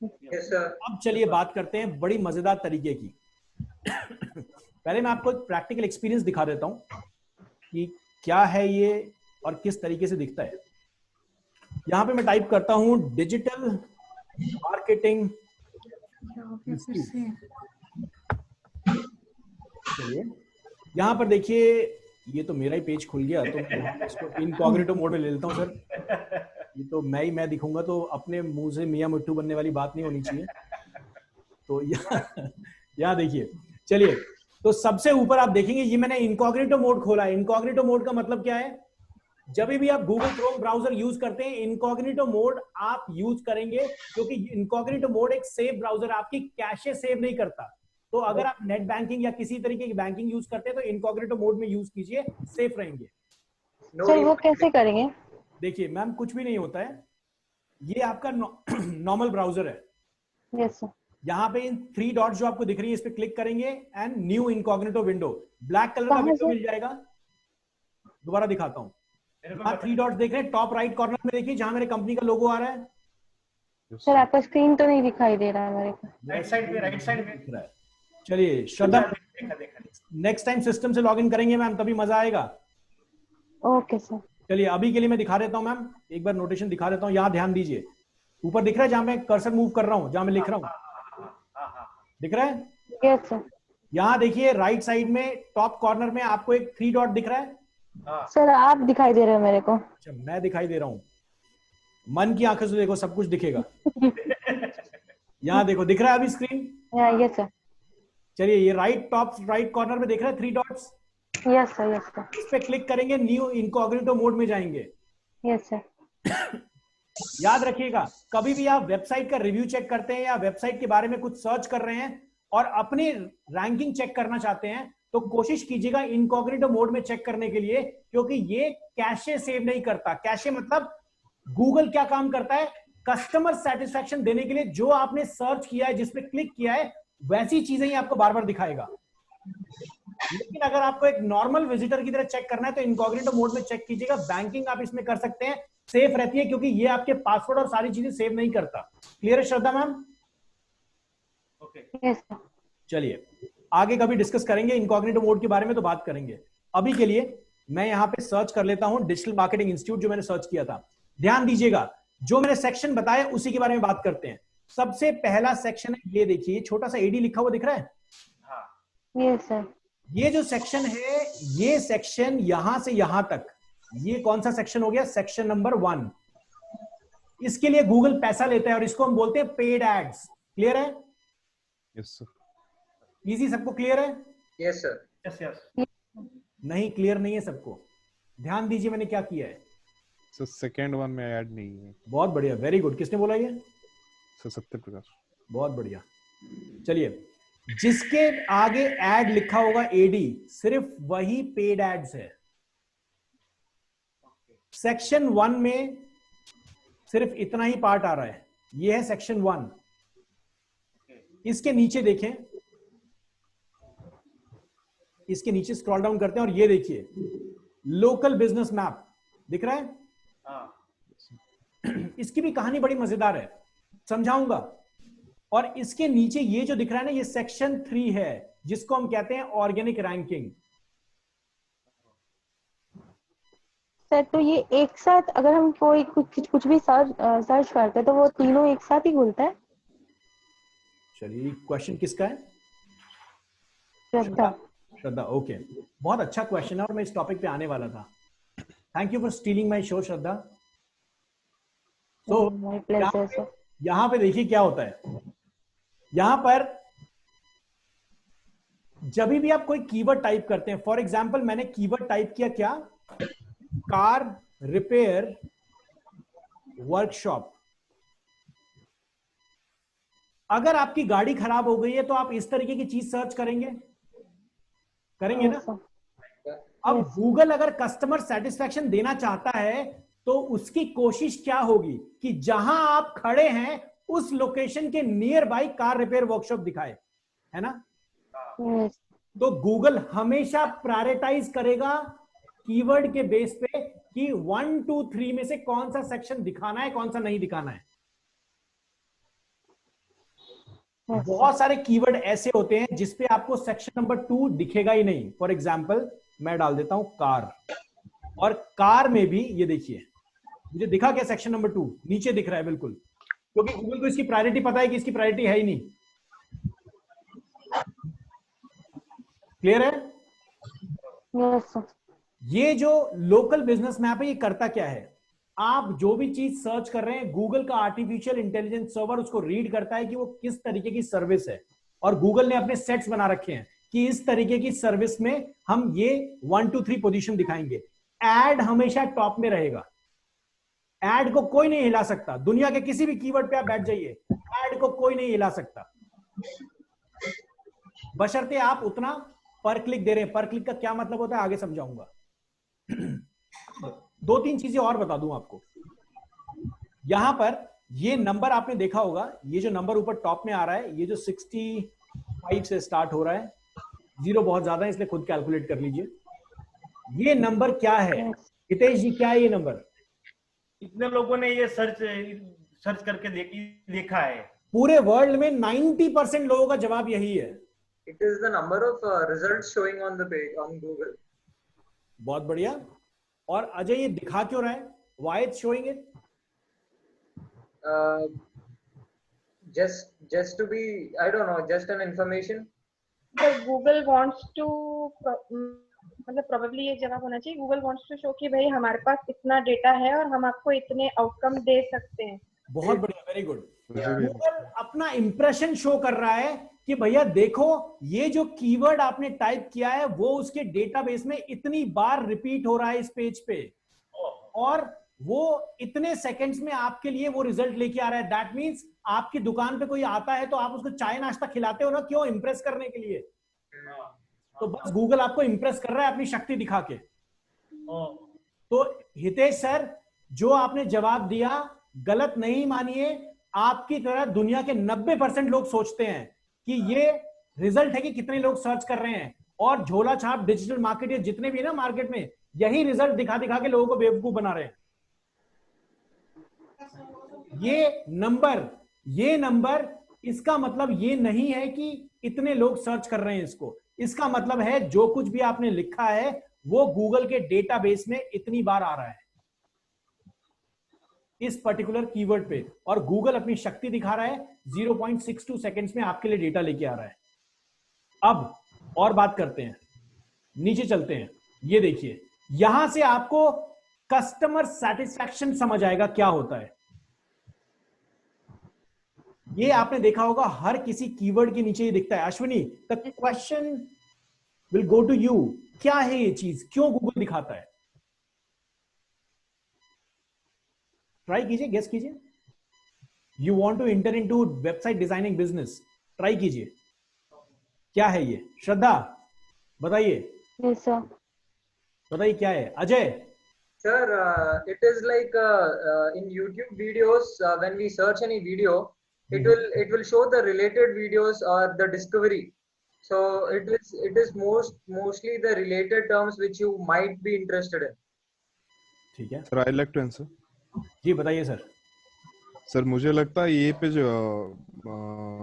Yes, sir. अब चलिए बात करते हैं बड़ी मजेदार तरीके की। पहले मैं आपको प्रैक्टिकल एक्सपीरियंस दिखा देता हूं कि क्या है ये और किस तरीके से दिखता है। यहां पे मैं टाइप करता हूं डिजिटल मार्केटिंग। चलिए यहां पर देखिए, ये तो मेरा ही पेज खुल गया, तो मैं इसको इनकॉग्निटो मोड में ले लेता हूं। सर ये तो मैं दिखूंगा तो अपने मुंह से मियां मिट्टू बनने वाली बात नहीं होनी चाहिए। तो यहाँ देखिए, चलिए तो सबसे ऊपर आप देखेंगे ये मैंने इनकॉग्निटो मोड खोला है। इनकॉग्निटो मोड का मतलब क्या है? जब भी आप गूगल क्रोम ब्राउजर यूज करते हैं, इनकॉग्निटो मोड आप यूज करेंगे, क्योंकि इनकॉग्निटो मोड एक सेफ ब्राउजर, आपकी कैशे सेव नहीं करता। तो अगर आप नेट बैंकिंग या किसी तरीके की बैंकिंग यूज करते हैं तो इनकॉग्निटो मोड में यूज कीजिए, सेफ रहेंगे। सर वो कैसे करेंगे? देखिए मैम, कुछ भी नहीं होता है, ये आपका नॉर्मल ब्राउजर है। Yes sir. यहाँ पे इन 3 डॉट्स जो आपको दिख रही है इस पे क्लिक करेंगे and new incognito window, black colour का विंडो मिल जाएगा। दोबारा दिखाता हूँ, आप 3 डॉट्स देख रहे हैं टॉप राइट कॉर्नर में, देखिए जहां मेरे कंपनी का लोगो आ रहा है। सर आपका स्क्रीन तो नहीं दिखाई दे रहा है मेरे को। राइट साइड पे दिख रहा है। चलिए श्रद्धा, नेक्स्ट टाइम सिस्टम से लॉगिन करेंगे मैम, तभी मजा आएगा। Okay sir. चलिए अभी के लिए मैं दिखा देता हूँ मैम, एक बार नोटेशन दिखा देता हूँ। यहाँ ध्यान दीजिए, ऊपर दिख रहा है जहां मैं कर्सर मूव कर रहा हूँ, जहां मैं लिख रहा हूँ। दिख रहा है? Yes sir. यहाँ देखिए राइट साइड में टॉप कॉर्नर में आपको एक 3 डॉट दिख रहा है। सर आप दिखाई दे रहे हो मेरे को। अच्छा मैं दिखाई दे रहा हूँ, मन की आंखों से देखो सब कुछ दिखेगा। यहाँ देखो दिख रहा है अभी स्क्रीन? Yes sir. चलिए ये टॉप राइट कॉर्नर में दिख रहा है 3 dots. Yes sir. Yes sir. इस पे क्लिक करेंगे, न्यू इनकॉग्निटो मोड में जाएंगे। Yes sir. याद रखिएगा कभी भी आप वेबसाइट का रिव्यू चेक करते हैं या वेबसाइट के बारे में कुछ सर्च कर रहे हैं और अपनी रैंकिंग चेक करना चाहते हैं तो कोशिश कीजिएगा इनकॉग्निटो मोड में चेक करने के लिए, क्योंकि ये कैशे सेव नहीं करता। कैशे मतलब गूगल क्या काम करता है, कस्टमर सेटिस्फैक्शन देने के लिए जो आपने सर्च किया है, जिस पे क्लिक किया है, वैसी चीजें ही आपको बार बार दिखाएगा। लेकिन अगर आपको एक नॉर्मल विजिटर की तरह चेक करना है तो इनकॉग्निटो मोड में चेक कीजिएगा। बैंकिंग आप इसमें कर सकते हैं, सेफ रहती है क्योंकि ये आपके पासवर्ड और सारी चीजें सेव नहीं करता। क्लियर है श्रद्धा मैम? Yes sir. चलिए आगे कभी डिस्कस करेंगे इनकॉग्निटो मोड के बारे में, तो बात करेंगे। अभी के लिए मैं यहाँ पे सर्च कर लेता हूं डिजिटल मार्केटिंग इंस्टीट्यूट, जो मैंने सर्च किया था। ध्यान दीजिएगा जो मैंने सेक्शन बताया उसी के बारे में बात करते हैं। सबसे पहला सेक्शन है, ये देखिए छोटा सा एडी लिखा हुआ दिख रहा है? Yes sir. ये जो सेक्शन है, ये सेक्शन यहां से यहां तक, ये कौन सा सेक्शन हो गया? Section number 1। इसके लिए गूगल पैसा लेता है और इसको हम बोलते हैं पेड एड्स। क्लियर है? Yes sir. इजी, सबको क्लियर है? Yes sir. Yes yes. नहीं क्लियर नहीं है सबको? ध्यान दीजिए मैंने क्या किया है। सर सेकंड वन में ऐड नहीं है। बहुत बढ़िया, वेरी गुड। किसने बोला ये? सर सत्यप्रकाश। बहुत बढ़िया। चलिए जिसके आगे एड लिखा होगा एडी, सिर्फ वही पेड एड्स है। सेक्शन 1 में सिर्फ इतना ही पार्ट आ रहा है, ये है सेक्शन 1। इसके नीचे देखें, इसके नीचे स्क्रॉल डाउन करते हैं और ये देखिए लोकल बिजनेस मैप दिख रहा है? इसकी भी कहानी बड़ी मजेदार है, समझाऊंगा। और इसके नीचे ये जो दिख रहा है ना, ये सेक्शन 3 है, जिसको हम कहते हैं ऑर्गेनिक रैंकिंग। सर तो ये एक साथ अगर हम कोई कुछ भी सर्च करते हैं तो वो तीनों एक साथ ही खुलता है? चलिए क्वेश्चन किसका है? श्रद्धा। श्रद्धा, ओके। बहुत अच्छा क्वेश्चन है और मैं इस टॉपिक पे आने वाला था। Thank you for stealing my show Shraddha. तो यहां पे देखिए क्या होता है। यहां पर जब भी आप कोई कीवर्ड टाइप करते हैं, फॉर एग्जांपल मैंने कीवर्ड टाइप किया क्या? Car repair workshop. अगर आपकी गाड़ी खराब हो गई है तो आप इस तरीके की चीज सर्च करेंगे ना? अब गूगल अगर कस्टमर सेटिस्फैक्शन देना चाहता है तो उसकी कोशिश क्या होगी कि जहां आप खड़े हैं उस लोकेशन के near by car repair workshop दिखाए, है ना? तो गूगल हमेशा प्रायोरिटाइज करेगा कीवर्ड के बेस पे कि 1 2 3 में से कौन सा सेक्शन दिखाना है, कौन सा नहीं दिखाना है। बहुत सारे कीवर्ड ऐसे होते हैं जिसपे आपको सेक्शन नंबर 2 दिखेगा ही नहीं। फॉर एग्जाम्पल मैं डाल देता हूं कार, और कार में भी ये देखिए मुझे दिखा क्या? सेक्शन नंबर 2 नीचे दिख रहा है बिल्कुल, क्योंकि गूगल को इसकी प्रायोरिटी पता है कि इसकी प्रायोरिटी है ही नहीं। क्लियर है? Yes sir. ये जो लोकल बिजनेस मैप है ये करता क्या है? आप जो भी चीज सर्च कर रहे हैं, गूगल का आर्टिफिशियल इंटेलिजेंस सर्वर उसको रीड करता है कि वो किस तरीके की सर्विस है, और गूगल ने अपने सेट्स बना रखे हैं कि इस तरीके की सर्विस में हम ये 1 2 3 पोजीशन दिखाएंगे। एड हमेशा टॉप में रहेगा। एड को कोई नहीं हिला सकता। दुनिया के किसी भी कीवर्ड पे आप बैठ जाइए, एड को कोई नहीं हिला सकता, बशर्ते आप उतना पर क्लिक दे रहे हैं। पर क्लिक का क्या मतलब होता है आगे समझाऊंगा। 2-3 चीजें और बता दूं आपको। यहां पर ये नंबर आपने देखा होगा, ये जो नंबर ऊपर टॉप में आ रहा है, ये जो 65 से स्टार्ट हो रहा है, 0 बहुत ज्यादा है इसलिए खुद कैलकुलेट कर लीजिए। ये नंबर क्या है हितेश जी? क्या है ये नंबर? इतने लोगों ने ये सर्च करके देखा है। पूरे वर्ल्ड में 90% लोगों का जवाब यही है। It is the number of results showing on the page on Google. बहुत बढ़िया। और अजय ये दिखा क्यों रहा है? Why it's showing it? just to be, I don't know, just an information. Google wants to मतलब probably ये जवाब होना चाहिए, Google wants to show कि भाई हमारे पास इतना डेटा है और हम आपको इतने आउटकम दे सकते हैं. बहुत बढ़िया, वेरी गुड. गूगल अपना इंप्रेशन शो कर रहा है कि भैया देखो ये जो कीवर्ड आपने टाइप किया है वो उसके डेटाबेस में इतनी बार रिपीट हो रहा है इस पेज पे, और वो इतने सेकंड्स में आपके लिए वो रिजल्ट लेके आ रहा है. दैट मींस आपकी दुकान पे कोई आता है तो आप उसको चाय नाश्ता खिलाते हो ना, क्यों? इंप्रेस करने के लिए. तो बस गूगल आपको इंप्रेस कर रहा है अपनी शक्ति दिखा के. तो हितेश सर, जो आपने जवाब दिया गलत नहीं मानिए. आपकी तरह दुनिया के 90% लोग सोचते हैं कि ये रिजल्ट है कि कितने लोग सर्च कर रहे हैं, और झोला छाप डिजिटल मार्केटर जितने भी है ना मार्केट में, यही रिजल्ट दिखा दिखा के लोगों को बेवकूफ बना रहे हैं. ये नंबर इसका मतलब ये नहीं है कि इतने लोग सर्च कर रहे हैं इसको. इसका मतलब है जो कुछ भी आपने लिखा है वो गूगल के डेटाबेस में इतनी बार आ रहा है इस पर्टिकुलर कीवर्ड पे, और गूगल अपनी शक्ति दिखा रहा है. 0.62 सेकंड्स में आपके लिए डेटा लेके आ रहा है. अब और बात करते हैं, नीचे चलते हैं. ये देखिए, यहां से आपको कस्टमर सेटिस्फैक्शन समझ आएगा क्या होता है. ये आपने देखा होगा हर किसी कीवर्ड के नीचे ये दिखता है. Ashwini, the question will go to you. क्या है ये चीज, क्यों गूगल दिखाता है? ट्राई कीजिए, गेस कीजिए. You want to enter into website designing business, try कीजिए. क्या है ये? श्रद्धा बताइए. Yes sir. बताइए क्या है. Ajay. Sir, it is like in YouTube videos, when we search any video, it will show the related videos or the discovery. So it is mostly the related terms which you might be interested in. ठीक है sir, I like to answer. जी बताइए sir. Sir मुझे लगता है ये page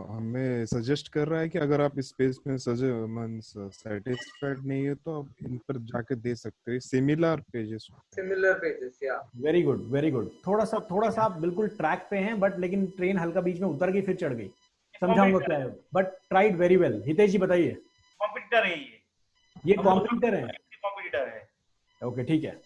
हमें suggest कर रहा है कि अगर आप इस पेज में सेटिस्फाइड नहीं है तो आप इन पर जाके दे सकते हैं. सिमिलर पेजेस, या. Very good, very good. थोड़ा सा आप बिल्कुल ट्रैक पे हैं, बट लेकिन ट्रेन हल्का बीच में उतर गई फिर चढ़ गई. समझाऊंगा क्या है, but tried very well. Hitesh ji बताइए. कॉम्पिटिटर है ये कॉम्पिटिटर है. कॉम्पिटिटर है. ओके ठीक है.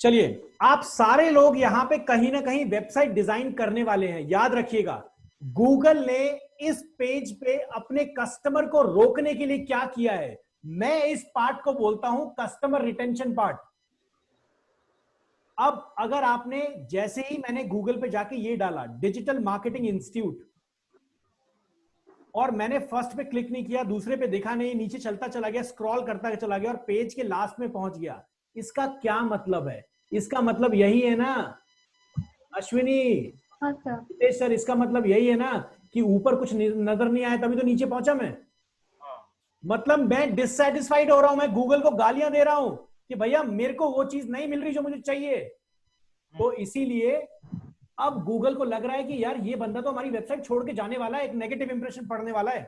चलिए, आप सारे लोग यहां पे कहीं ना कहीं वेबसाइट डिजाइन करने वाले हैं. याद रखिएगा, गूगल ने इस पेज पे अपने कस्टमर को रोकने के लिए क्या किया है. मैं इस पार्ट को बोलता हूं कस्टमर रिटेंशन पार्ट. अब अगर आपने, जैसे ही मैंने गूगल पे जाके ये डाला डिजिटल मार्केटिंग इंस्टीट्यूट, और मैंने फर्स्ट पे क्लिक नहीं किया, दूसरे पे देखा नहीं, नीचे चलता चला गया, स्क्रॉल करता चला गया और पेज के लास्ट में पहुंच गया, इसका क्या मतलब है? इसका मतलब यही है ना अश्विनी. हाँ सर. सर इसका मतलब यही है ना कि ऊपर कुछ नजर नहीं आया तभी तो नीचे पहुंचा मैं. मतलब मैं डिससैटिस्फाइड हो रहा हूं, मैं गूगल को गालियां दे रहा हूं कि भैया मेरे को वो चीज नहीं मिल रही जो मुझे चाहिए. तो इसीलिए अब गूगल को लग रहा है कि यार ये बंदा तो हमारी वेबसाइट छोड़ के जाने वाला है, एक नेगेटिव इंप्रेशन पड़ने वाला है.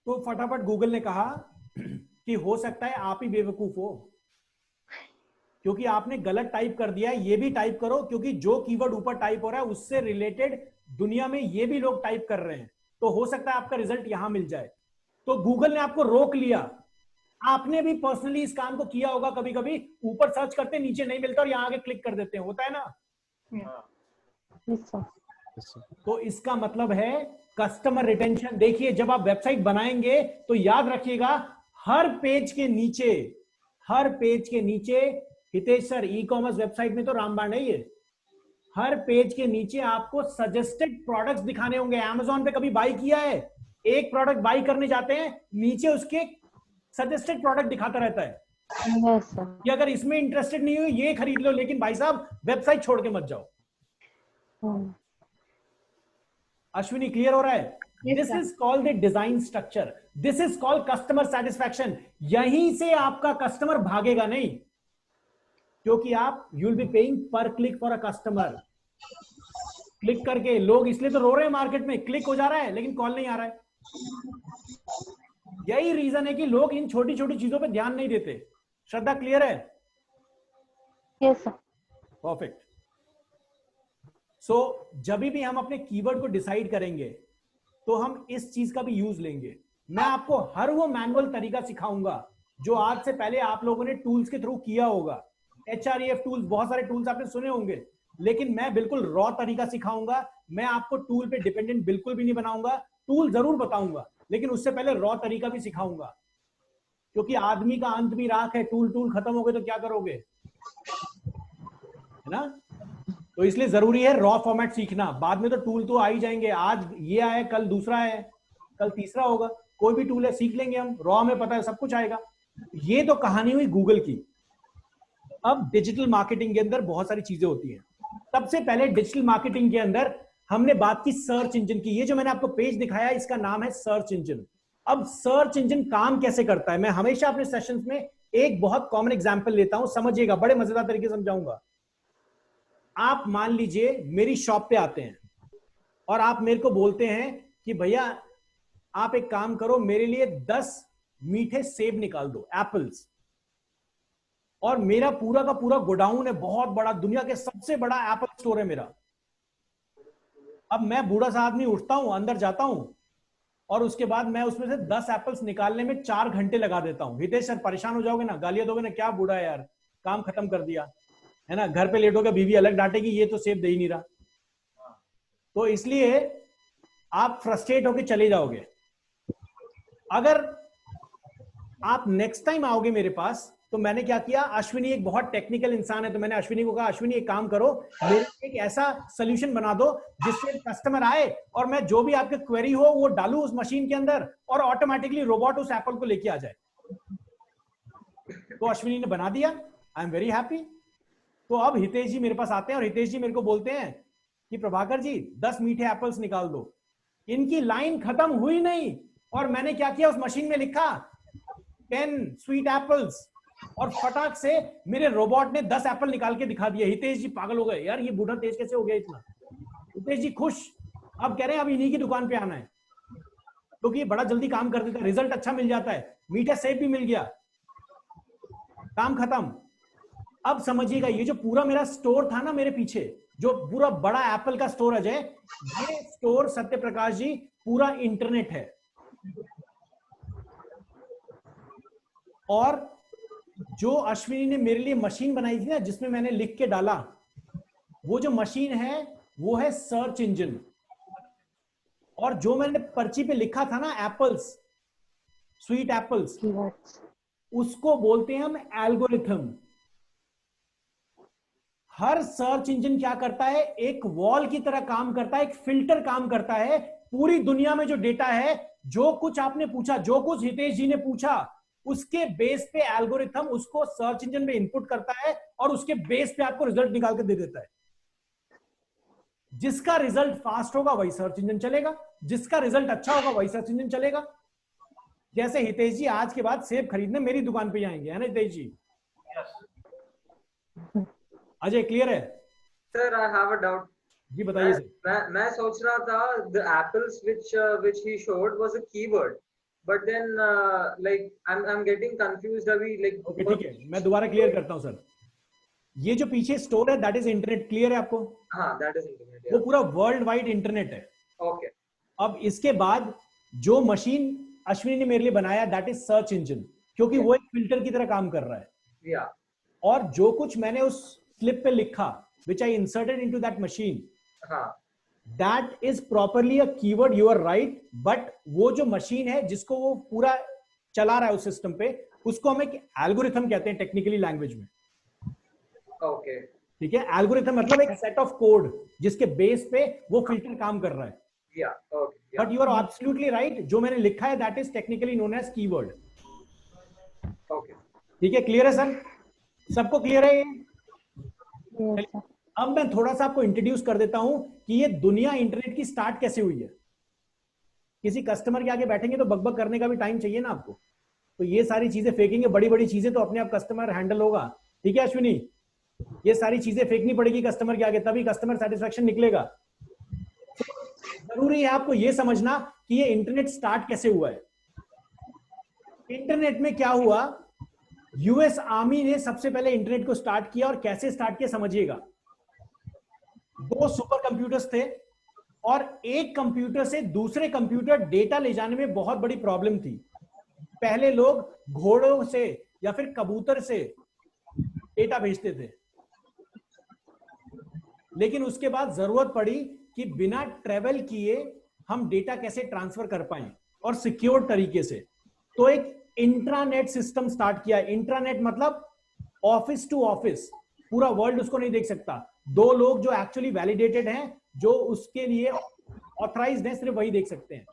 तो फटाफट गूगल ने कहा कि हो सकता है आप ही बेवकूफ हो, क्योंकि आपने गलत टाइप कर दिया है. ये भी टाइप करो, क्योंकि जो कीवर्ड ऊपर टाइप हो रहा है उससे रिलेटेड दुनिया में ये भी लोग टाइप कर रहे हैं, तो हो सकता है आपका रिजल्ट यहां मिल जाए. तो गूगल ने आपको रोक लिया. आपने भी पर्सनली इस काम को किया होगा कभी कभी. ऊपर सर्च करते नीचे नहीं मिलता और यहां आगे क्लिक कर देते हैं, होता है ना. तो इसका मतलब है कस्टमर रिटेंशन. देखिए, जब आप वेबसाइट बनाएंगे तो याद रखिएगा हर पेज के नीचे Hitesh sir, e commerce website में तो रामबाण है ये, हर पेज के नीचे आपको सजेस्टेड प्रोडक्ट्स दिखाने होंगे. Amazon पे कभी बाई किया है? एक प्रोडक्ट बाई करने जाते हैं, नीचे उसके सजेस्टेड प्रोडक्ट दिखाता रहता है कि अगर इसमें इंटरेस्टेड नहीं हो ये खरीद लो, लेकिन भाई साहब वेबसाइट छोड़ के मत जाओ. अश्विनी, क्लियर हो रहा है? This is called the design structure. This is called customer satisfaction. यहीं से आपका कस्टमर भागेगा नहीं, क्योंकि आप यू विल बी पेइंग पर click for a customer. Click करके लोग इसलिए तो रो रहे हैं मार्केट में, क्लिक हो जा रहा है लेकिन कॉल नहीं आ रहा है. यही रीजन है कि लोग इन छोटी छोटी चीजों पे ध्यान नहीं देते. श्रद्धा, क्लियर है? Yes sir. परफेक्ट. जब भी हम अपने कीवर्ड को डिसाइड करेंगे तो हम इस चीज का भी यूज लेंगे। मैं आपको हर वो मैनुअल तरीका सिखाऊंगा जो आज से पहले आप लोगों ने टूल्स के थ्रू किया होगा। HREF टूल्स, बहुत सारे टूल्स आपने सुने होंगे, लेकिन मैं बिल्कुल रॉ तरीका सिखाऊंगा। मैं आपको टूल पे डिपेंडेंट बिल्कुल भी नहीं बनाऊंगा। टूल जरूर बताऊंगा, लेकिन उससे पहले रॉ तरीका भी सिखाऊंगा, क्योंकि आदमी का अंत भी राख है। टूल खत्म हो गए तो क्या करोगे, है ना? तो इसलिए जरूरी है रॉ फॉर्मेट सीखना। बाद में तो टूल तो आ ही जाएंगे, आज ये आए, कल दूसरा है, कल तीसरा होगा। कोई भी टूल है सीख लेंगे हम, रॉ में पता है सब कुछ आएगा। ये तो कहानी हुई गूगल की। अब डिजिटल मार्केटिंग के अंदर बहुत सारी चीजें होती हैं। सबसे पहले डिजिटल मार्केटिंग के अंदर हमने बात की सर्च इंजन की। ये जो मैंने आपको पेज दिखाया इसका नाम है सर्च इंजन। अब सर्च इंजन काम कैसे करता है, मैं हमेशा अपने सेशंस में एक बहुत कॉमन एग्जांपल लेता हूं, समझिएगा, बड़े मजेदार तरीके से समझाऊंगा। आप मान लीजिए मेरी शॉप पे आते हैं और आप मेरे को बोलते हैं कि भैया आप एक काम करो, मेरे लिए 10 मीठे सेब निकाल दो, एप्पल्स। और मेरा पूरा का पूरा गोडाउन है, बहुत बड़ा, दुनिया के सबसे बड़ा एप्पल स्टोर है मेरा। अब मैं बूढ़ा सा आदमी उठता हूं, अंदर जाता हूं और उसके बाद मैं उसमें से 10 एप्पल्स निकालने में 4 घंटे लगा देता हूं। हितेश सर परेशान हो जाओगे ना, गालियां दोगे ना, क्या बूढ़ा है यार, काम खत्म कर दिया, है ना? घर पे लेट होकर बीवी अलग डांटेगी, ये तो सेब दे ही नहीं रहा। तो इसलिए आप फ्रस्ट्रेट होकर चले जाओगे। अगर आप नेक्स्ट टाइम आओगे मेरे पास, तो मैंने क्या किया, अश्विनी एक बहुत टेक्निकल इंसान है, तो मैंने अश्विनी को कहा, अश्विनी एक काम करो, मेरे एक ऐसा सोल्यूशन बना दो जिससे कस्टमर आए और मैं जो भी आपके क्वेरी हो वो डालूं उस मशीन के अंदर और ऑटोमेटिकली रोबोट उस एप्पल को लेके आ जाए। तो अश्विनी ने बना दिया, आई एम वेरी हैप्पी। तो अब हितेश जी मेरे पास आते हैं और हितेश जी मेरे को बोलते हैं कि प्रभाकर जी 10 मीठे एप्पल्स निकाल दो। इनकी लाइन खत्म हुई नहीं और मैंने क्या किया, उस मशीन में लिखा 10 स्वीट एप्पल्स और फटाक से मेरे रोबोट ने 10 एप्पल निकाल के दिखा दिया। हितेश जी पागल हो गए, यार ये बूढ़ा तेज कैसे हो गया इतना। हितेश जी खुश, अब कह रहे हैं अब इन्हीं की दुकान पे आना है, क्योंकि ये बड़ा जल्दी काम कर देता है, रिजल्ट अच्छा मिल जाता है, मीठा सेब भी मिल गया, काम खत्म। अब समझिएगा, ये जो पूरा मेरा स्टोर था ना मेरे पीछे, जो पूरा बड़ा एप्पल का स्टोर अजय, ये स्टोर सत्य प्रकाश जी पूरा इंटरनेट है। और जो अश्विनी ने मेरे लिए मशीन बनाई थी ना, जिसमें मैंने लिख के डाला, वो जो मशीन है वो है सर्च इंजन। और जो मैंने पर्ची पे लिखा था ना एप्पल्स, स्वीट एप्पल्स, उसको बोलते हैं हम एल्गोरिथम। हर सर्च इंजन क्या करता है, एक वॉल की तरह काम करता है, एक फिल्टर काम करता है। पूरी दुनिया में जो डेटा है, जो कुछ आपने पूछा, जो कुछ हितेश जी ने पूछा, उसके बेस पे एल्गोरिथम उसको सर्च इंजन में इनपुट करता है और उसके बेस पे आपको रिजल्ट निकाल के दे देता है। जिसका रिजल्ट फास्ट होगा वही सर्च इंजन चलेगा, जिसका रिजल्ट अच्छा होगा वही सर्च इंजन चलेगा। जैसे हितेश जी आज के बाद सेब खरीदने मेरी दुकान पे आएंगे, है ना हितेश जी? अजय क्लियर है? Sir I have a doubt. जी बताइए सर। मैं सोच रहा था the apples which he showed was a keyword, but then like I'm getting confused अभी, like ओके ठीक है, मैं दोबारा क्लियर करता हूं सर। ये जो पीछे स्टोर है दैट इज इंटरनेट, क्लियर है आपको? हाँ दैट इज इंटरनेट, वो पूरा वर्ल्ड वाइड इंटरनेट है। ओके। अब इसके बाद जो मशीन अश्विनी ने मेरे लिए बनाया दैट इज सर्च इंजन, क्योंकि वो एक फिल्टर की तरह काम कर रहा है। या और जो कुछ मैंने उस स्लिप पे लिखा which I inserted into that machine, that is properly a keyword, you are right, but वो जो मशीन है जिसको वो पूरा चला रहा है उस सिस्टम पे, उसको हम एक एल्गोरिथम कहते हैं टेक्निकली लैंग्वेज में। ओके ठीक है, एल्गोरिथम मतलब एक सेट ऑफ कोड जिसके बेस पे वो फिल्टर काम कर रहा है। या okay, but you are absolutely right, जो मैंने लिखा है that is technically known as keyword. Okay ठीक है, क्लियर है सर? सबको क्लियर है ये? अब मैं थोड़ा सा आपको इंट्रोड्यूस कर देता हूं कि ये दुनिया इंटरनेट की स्टार्ट कैसे हुई है। किसी कस्टमर के आगे बैठेंगे तो बकबक करने का भी टाइम चाहिए ना आपको, तो ये सारी चीजें फेंकेंगे, बड़ी बड़ी चीजें तो अपने आप कस्टमर हैंडल होगा। ठीक है अश्विनी, ये सारी चीजें फेंकनी पड़ेगी कस्टमर के आगे, तभी कस्टमर सेटिस्फेक्शन निकलेगा। जरूरी है आपको ये समझना कि ये इंटरनेट स्टार्ट कैसे हुआ है। इंटरनेट में क्या हुआ, यूएस आर्मी ने सबसे पहले इंटरनेट को स्टार्ट किया, और कैसे स्टार्ट किया समझिएगा। 2 सुपर कंप्यूटर्स थे और एक कंप्यूटर से दूसरे कंप्यूटर डेटा ले जाने में बहुत बड़ी प्रॉब्लम थी। पहले लोग घोड़ों से या फिर कबूतर से डेटा भेजते थे, लेकिन उसके बाद जरूरत पड़ी कि बिना ट्रेवल किए हम डेटा कैसे ट्रांसफर कर पाए और सिक्योर तरीके से। तो एक इंट्रानेट सिस्टम स्टार्ट किया। इंट्रानेट मतलब ऑफिस टू ऑफिस, पूरा वर्ल्ड उसको नहीं देख सकता। 2 लोग जो एक्चुअली वैलिडेटेड हैं, जो उसके लिए ऑथराइज्ड हैं, सिर्फ वही देख सकते हैं।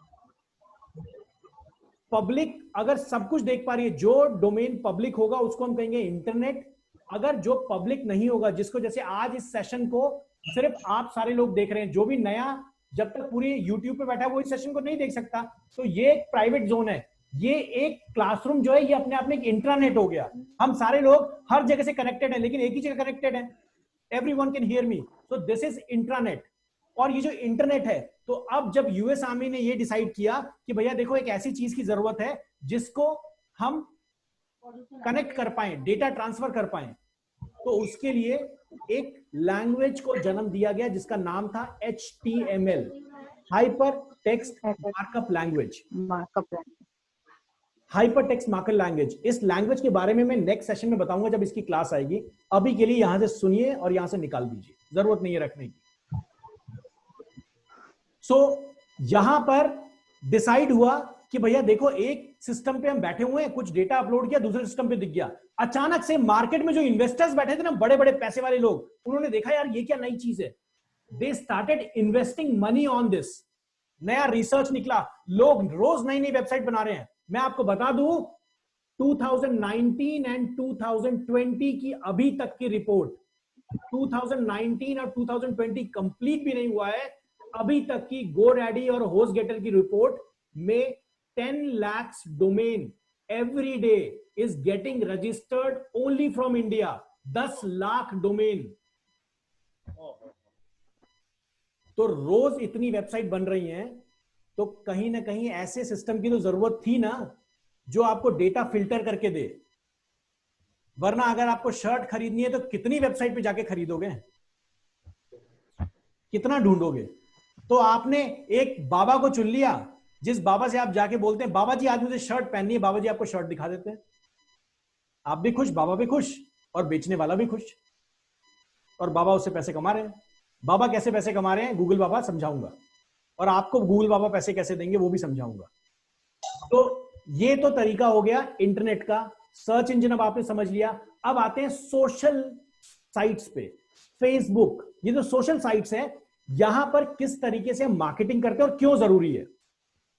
पब्लिक अगर सब कुछ देख पा रही है, जो डोमेन पब्लिक होगा उसको हम कहेंगे इंटरनेट। अगर जो पब्लिक नहीं होगा, जिसको जैसे आज इस सेशन को सिर्फ आप सारे लोग देख रहे हैं, जो भी नया जब तक पूरी यूट्यूब पे बैठा है वो इस सेशन को नहीं देख सकता, तो ये एक प्राइवेट जोन है। ये एक क्लासरूम जो है ये अपने आप में एक इंट्रानेट हो गया। हम सारे लोग हर जगह से कनेक्टेड है, लेकिन एक ही जगह कनेक्टेड है। Everyone can hear me, so this is intranet. और ये जो इंटरनेट है, तो अब जब यूएस आर्मी ने ये डिसाइड किया कि भैया देखो एक ऐसी चीज की जरूरत है जिसको हम कनेक्ट कर पाए, डेटा ट्रांसफर कर पाए, तो उसके लिए एक लैंग्वेज को जन्म दिया गया जिसका नाम था HTML, hyper text markup language. Hyper text markup language, इस लैंग्वेज के बारे में मैं नेक्स्ट सेशन में बताऊंगा जब इसकी क्लास आएगी। अभी के लिए यहां से सुनिए और यहां से निकाल दीजिए, जरूरत नहीं है रखने की। सो यहां पर डिसाइड हुआ कि भैया देखो एक सिस्टम पे हम बैठे हुए हैं, कुछ डेटा अपलोड किया, दूसरे सिस्टम पे दिख गया। अचानक से मार्केट में जो इन्वेस्टर्स बैठे थे ना, बड़े बड़े पैसे वाले लोग, उन्होंने देखा यार ये क्या नई चीज है। They started investing money on this. नया रिसर्च निकला, लोग रोज नई नई वेबसाइट बना रहे हैं। मैं आपको बता दूं 2019 एंड 2020 की अभी तक की रिपोर्ट, 2019 और 2020 कंप्लीट भी नहीं हुआ है, अभी तक की GoDaddy और HostGator की रिपोर्ट में 10 lakhs domain every day is getting registered only from India. 10 lakh domain. तो रोज इतनी वेबसाइट बन रही हैं, तो कहीं ना कहीं ऐसे सिस्टम की तो जरूरत थी ना जो आपको डेटा फिल्टर करके दे। वरना अगर आपको शर्ट खरीदनी है तो कितनी वेबसाइट पे जाके खरीदोगे, कितना ढूंढोगे। तो आपने एक बाबा को चुन लिया, जिस बाबा से आप जाके बोलते हैं बाबा जी आज मुझे शर्ट पहननी है, बाबा जी आपको शर्ट दिखा देते हैं। आप भी खुश, बाबा भी खुश, और बेचने वाला भी खुश, और बाबा उससे पैसे कमा रहे हैं। बाबा कैसे पैसे कमा रहे हैं, गूगल बाबा समझाऊंगा, और आपको गूगल बाबा पैसे कैसे देंगे वो भी समझाऊंगा। तो ये तो तरीका हो गया इंटरनेट का, सर्च इंजन अब आपने समझ लिया। अब आते हैं सोशल साइट्स पे। फेसबुक, ये जो सोशल साइट्स है, यहां पर किस तरीके से हम मार्केटिंग करते हैं और क्यों जरूरी है।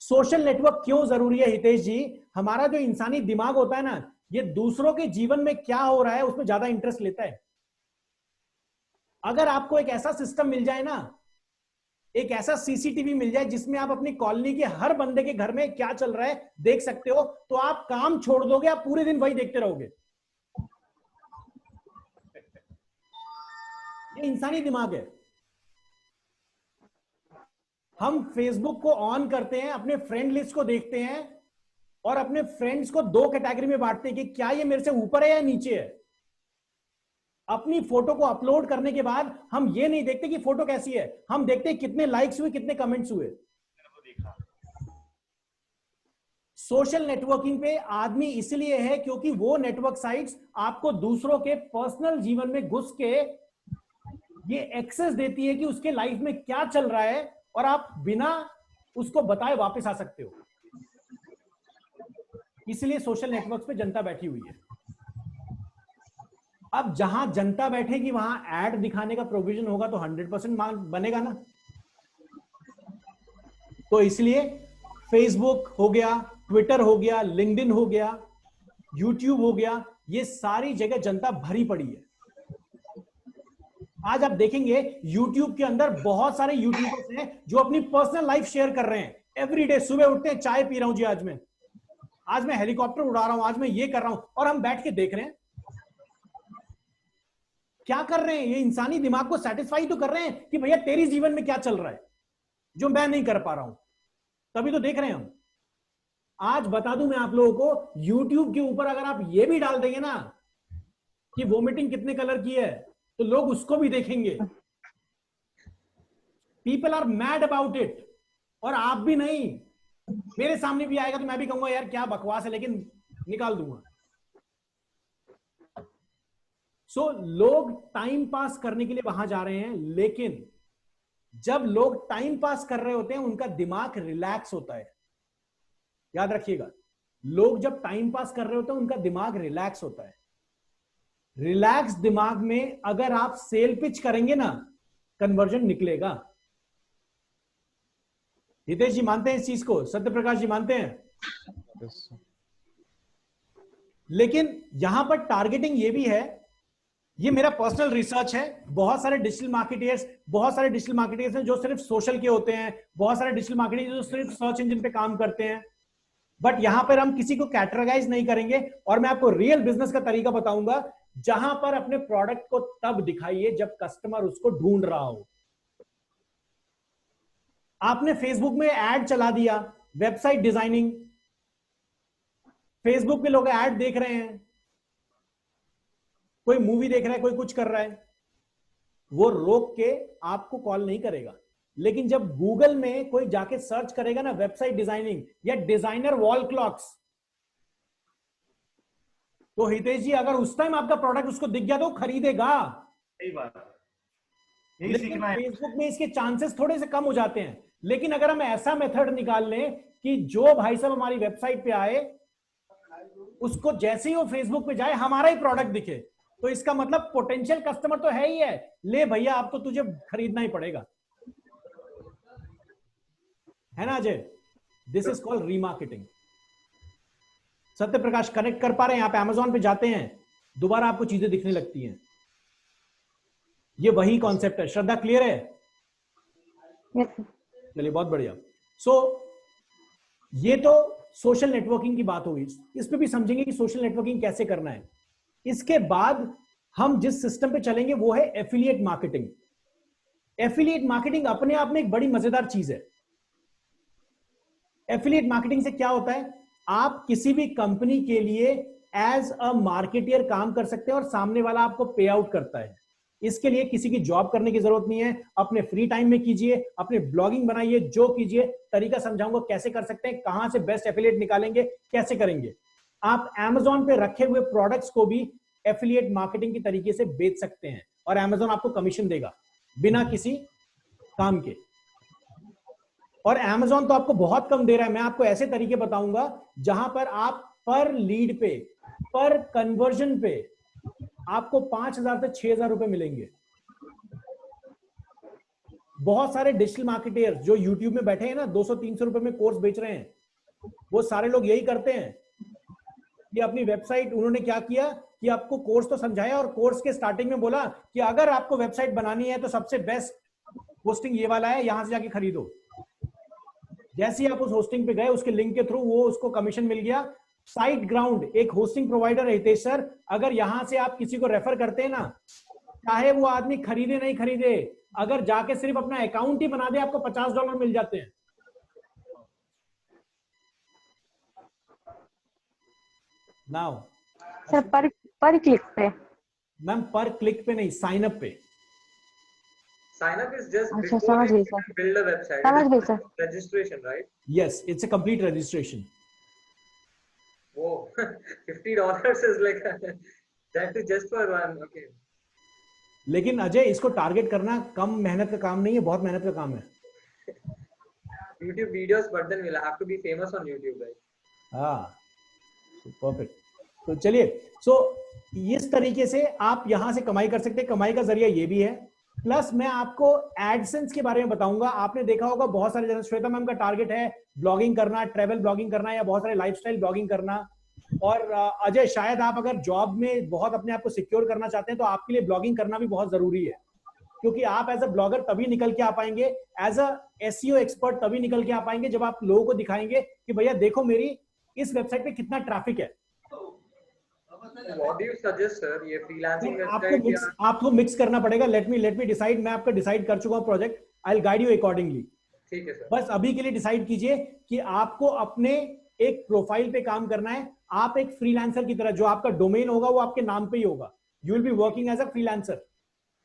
सोशल नेटवर्क क्यों जरूरी है हितेश जी? हमारा जो इंसानी दिमाग होता है ना, ये दूसरों के जीवन में क्या हो रहा है उसमें ज्यादा इंटरेस्ट लेता है। अगर आपको एक ऐसा सिस्टम मिल जाए ना, एक ऐसा सीसीटीवी मिल जाए जिसमें आप अपनी कॉलोनी के हर बंदे के घर में क्या चल रहा है देख सकते हो, तो आप काम छोड़ दोगे, आप पूरे दिन वही देखते रहोगे। ये इंसानी दिमाग है। हम फेसबुक को ऑन करते हैं, अपने फ्रेंड लिस्ट को देखते हैं और अपने फ्रेंड्स को 2 कैटेगरी में बांटते हैं कि क्या ये मेरे से ऊपर है या नीचे है। अपनी फोटो को अपलोड करने के बाद हम ये नहीं देखते कि फोटो कैसी है, हम देखते हैं कितने लाइक्स हुए, कितने कमेंट्स हुए। सोशल नेटवर्किंग पे आदमी इसलिए है क्योंकि वो नेटवर्क साइट्स आपको दूसरों के पर्सनल जीवन में घुस के ये एक्सेस देती है कि उसके लाइफ में क्या चल रहा है, और आप बिना उसको बताए वापस आ सकते हो। इसलिए सोशल नेटवर्क्स पे जनता बैठी हुई है। अब जहां जनता बैठेगी वहां एड दिखाने का प्रोविजन होगा, तो 100% बनेगा ना। तो इसलिए फेसबुक हो गया, ट्विटर हो गया, लिंक्डइन हो गया, यूट्यूब हो गया, ये सारी जगह जनता भरी पड़ी है। आज आप देखेंगे यूट्यूब के अंदर बहुत सारे यूट्यूबर्स हैं जो अपनी पर्सनल लाइफ शेयर कर रहे हैं। एवरीडे सुबह उठते हैं, चाय पी रहा हूं जी, आज मैं हेलीकॉप्टर उड़ा रहा हूं, आज मैं ये कर रहा हूं, और हम बैठ के देख रहे हैं। क्या कर रहे हैं? ये इंसानी दिमाग को सेटिस्फाई तो कर रहे हैं कि भैया तेरी जीवन में क्या चल रहा है जो मैं नहीं कर पा रहा हूं, तभी तो देख रहे हैं हम। आज बता दूं मैं आप लोगों को, YouTube के ऊपर अगर आप ये भी डाल देंगे ना कि वोमिटिंग कितने कलर की है, तो लोग उसको भी देखेंगे। People are mad about it, और आप भी नहीं, मेरे सामने भी आएगा तो मैं भी कहूंगा यार क्या बकवास है, लेकिन निकाल दूंगा। सो लोग टाइम पास करने के लिए वहां जा रहे हैं, लेकिन जब लोग टाइम पास कर रहे होते हैं उनका दिमाग रिलैक्स होता है। याद रखिएगा, लोग जब टाइम पास कर रहे होते हैं उनका दिमाग रिलैक्स होता है। रिलैक्स दिमाग में अगर आप सेल पिच करेंगे ना, कन्वर्जन निकलेगा। हितेश जी मानते हैं इस चीज को? सत्य प्रकाश जी मानते हैं? yes. लेकिन यहां पर टारगेटिंग ये भी है, ये मेरा पर्सनल रिसर्च है। बहुत सारे डिजिटल मार्केटर्स हैं जो सिर्फ सोशल के होते हैं, बहुत सारे डिजिटल मार्केटर्स जो सिर्फ सर्च इंजन पे काम करते हैं, बट यहां पर हम किसी को कैटेगराइज नहीं करेंगे। और मैं आपको रियल बिजनेस का तरीका बताऊंगा, जहां पर अपने प्रोडक्ट को तब दिखाइए जब कस्टमर उसको ढूंढ रहा हो। आपने फेसबुक में ऐड चला दिया, वेबसाइट डिजाइनिंग, फेसबुक पे लोग ऐड देख रहे हैं, कोई मूवी देख रहा है, कोई कुछ कर रहा है, वो रोक के आपको कॉल नहीं करेगा। लेकिन जब गूगल में कोई जाके सर्च करेगा ना वेबसाइट डिजाइनिंग या डिजाइनर वॉल क्लॉक्स, तो हितेश जी अगर उस टाइम आपका प्रोडक्ट उसको दिख गया तो खरीदेगा। सही बात, लेकिन फेसबुक में इसके चांसेस थोड़े से कम हो जाते हैं। लेकिन अगर हम ऐसा मेथड निकाल लें कि जो भाई साहब हमारी वेबसाइट पे आए, उसको जैसे ही वो फेसबुक पे जाए हमारा ही प्रोडक्ट दिखे, तो इसका मतलब पोटेंशियल कस्टमर तो है ही है, ले भैया अब तो तुझे खरीदना ही पड़ेगा, है ना Ajay? This is called remarketing. Satya Prakash connect कर पा रहे हैं? आप Amazon पे जाते हैं, दोबारा आपको चीजें दिखने लगती हैं। ये वही कॉन्सेप्ट है। श्रद्धा क्लियर है? चलिए बहुत बढ़िया। सो ये तो सोशल नेटवर्किंग की बात होगी, इस पे भी समझेंगे कि सोशल नेटवर्किंग कैसे करना है। इसके बाद हम जिस सिस्टम पे चलेंगे वो है एफिलिएट मार्केटिंग। एफिलिएट मार्केटिंग अपने आप में एक बड़ी मजेदार चीज है। एफिलिएट मार्केटिंग से क्या होता है, आप किसी भी कंपनी के लिए एज अ मार्केटियर काम कर सकते हैं और सामने वाला आपको पे आउट करता है। इसके लिए किसी की जॉब करने की जरूरत नहीं है, अपने फ्री टाइम में कीजिए, अपने ब्लॉगिंग बनाइए, जो कीजिए। तरीका समझाऊंगा कैसे कर सकते हैं, कहां से बेस्ट एफिलिएट निकालेंगे, कैसे करेंगे। आप Amazon पे रखे हुए प्रोडक्ट्स को भी एफिलिएट मार्केटिंग की तरीके से बेच सकते हैं और Amazon आपको कमीशन देगा बिना किसी काम के। और Amazon तो आपको बहुत कम दे रहा है। मैं आपको ऐसे तरीके बताऊंगा जहां पर आप पर लीड पे, पर कन्वर्जन पे आपको 5,000 से 6,000 रुपए मिलेंगे। बहुत सारे डिजिटल मार्केटर्स जो YouTube में बैठे हैं ना, 200-300 रुपए में कोर्स बेच रहे हैं, वो सारे लोग यही करते हैं कि अपनी वेबसाइट, उन्होंने क्या किया कि आपको कोर्स तो समझाया और कोर्स के स्टार्टिंग में बोला कि अगर आपको वेबसाइट बनानी है तो सबसे बेस्ट होस्टिंग ये वाला है, यहां से जाके खरीदो। जैसे ही आप उस होस्टिंग पे गए, उसके लिंक के थ्रू वो उसको कमीशन मिल गया। साइट ग्राउंड एक होस्टिंग प्रोवाइडर है हितेश सर, अगर यहां से आप किसी को रेफर करते हैं ना, चाहे वो आदमी खरीदे नहीं खरीदे, अगर जाके सिर्फ अपना अकाउंट ही बना दे, आपको $50 मिल जाते हैं। नाउ सर पर क्लिक पे? मैम पर क्लिक पे नहीं, साइन अप पे। Sign up is just अच्छा, before समझ you गई sir, can build a website. समझ गई sir. Registration, right? Yes, it's a complete registration. Whoa, $50 is like that is just for one. Okay. लेकिन अजय इसको टारगेट करना कम मेहनत का काम नहीं है, बहुत मेहनत का काम है। YouTube videos, but then we'll have to be famous on YouTube, right? हाँ, परफेक्ट। तो चलिए, इस तरीके से आप यहां से कमाई कर सकते हैं। कमाई का जरिया ये भी है, प्लस मैं आपको एडसेंस के बारे में बताऊंगा। आपने देखा होगा बहुत सारे जन, श्वेता मैम का टारगेट है ब्लॉगिंग करना, ट्रैवल ब्लॉगिंग करना या बहुत सारे लाइफस्टाइल ब्लॉगिंग करना। और अजय शायद आप अगर जॉब में बहुत अपने आप को सिक्योर करना चाहते हैं तो आपके लिए ब्लॉगिंग करना भी बहुत जरूरी है, क्योंकि आप एज अ ब्लॉगर तभी निकल के आ पाएंगे, एज अ SEO एक्सपर्ट तभी निकल के आ पाएंगे जब आप लोगों को दिखाएंगे कि भैया देखो मेरी इस वेबसाइट पे कितना ट्रैफिक है। What do you suggest, sir? ये freelancing website आपको मिक्स करना पड़ेगा। Let me decide. मैं आपका डिसाइड कर चुका हूं project, I will guide you accordingly. ठीक है सर। बस अभी के लिए डिसाइड कीजिए कि आपको अपने एक प्रोफाइल पे काम करना है। आप एक फ्रीलांसर की तरह, जो आपका डोमेन होगा वो आपके नाम पे ही होगा। You will be working as a freelancer.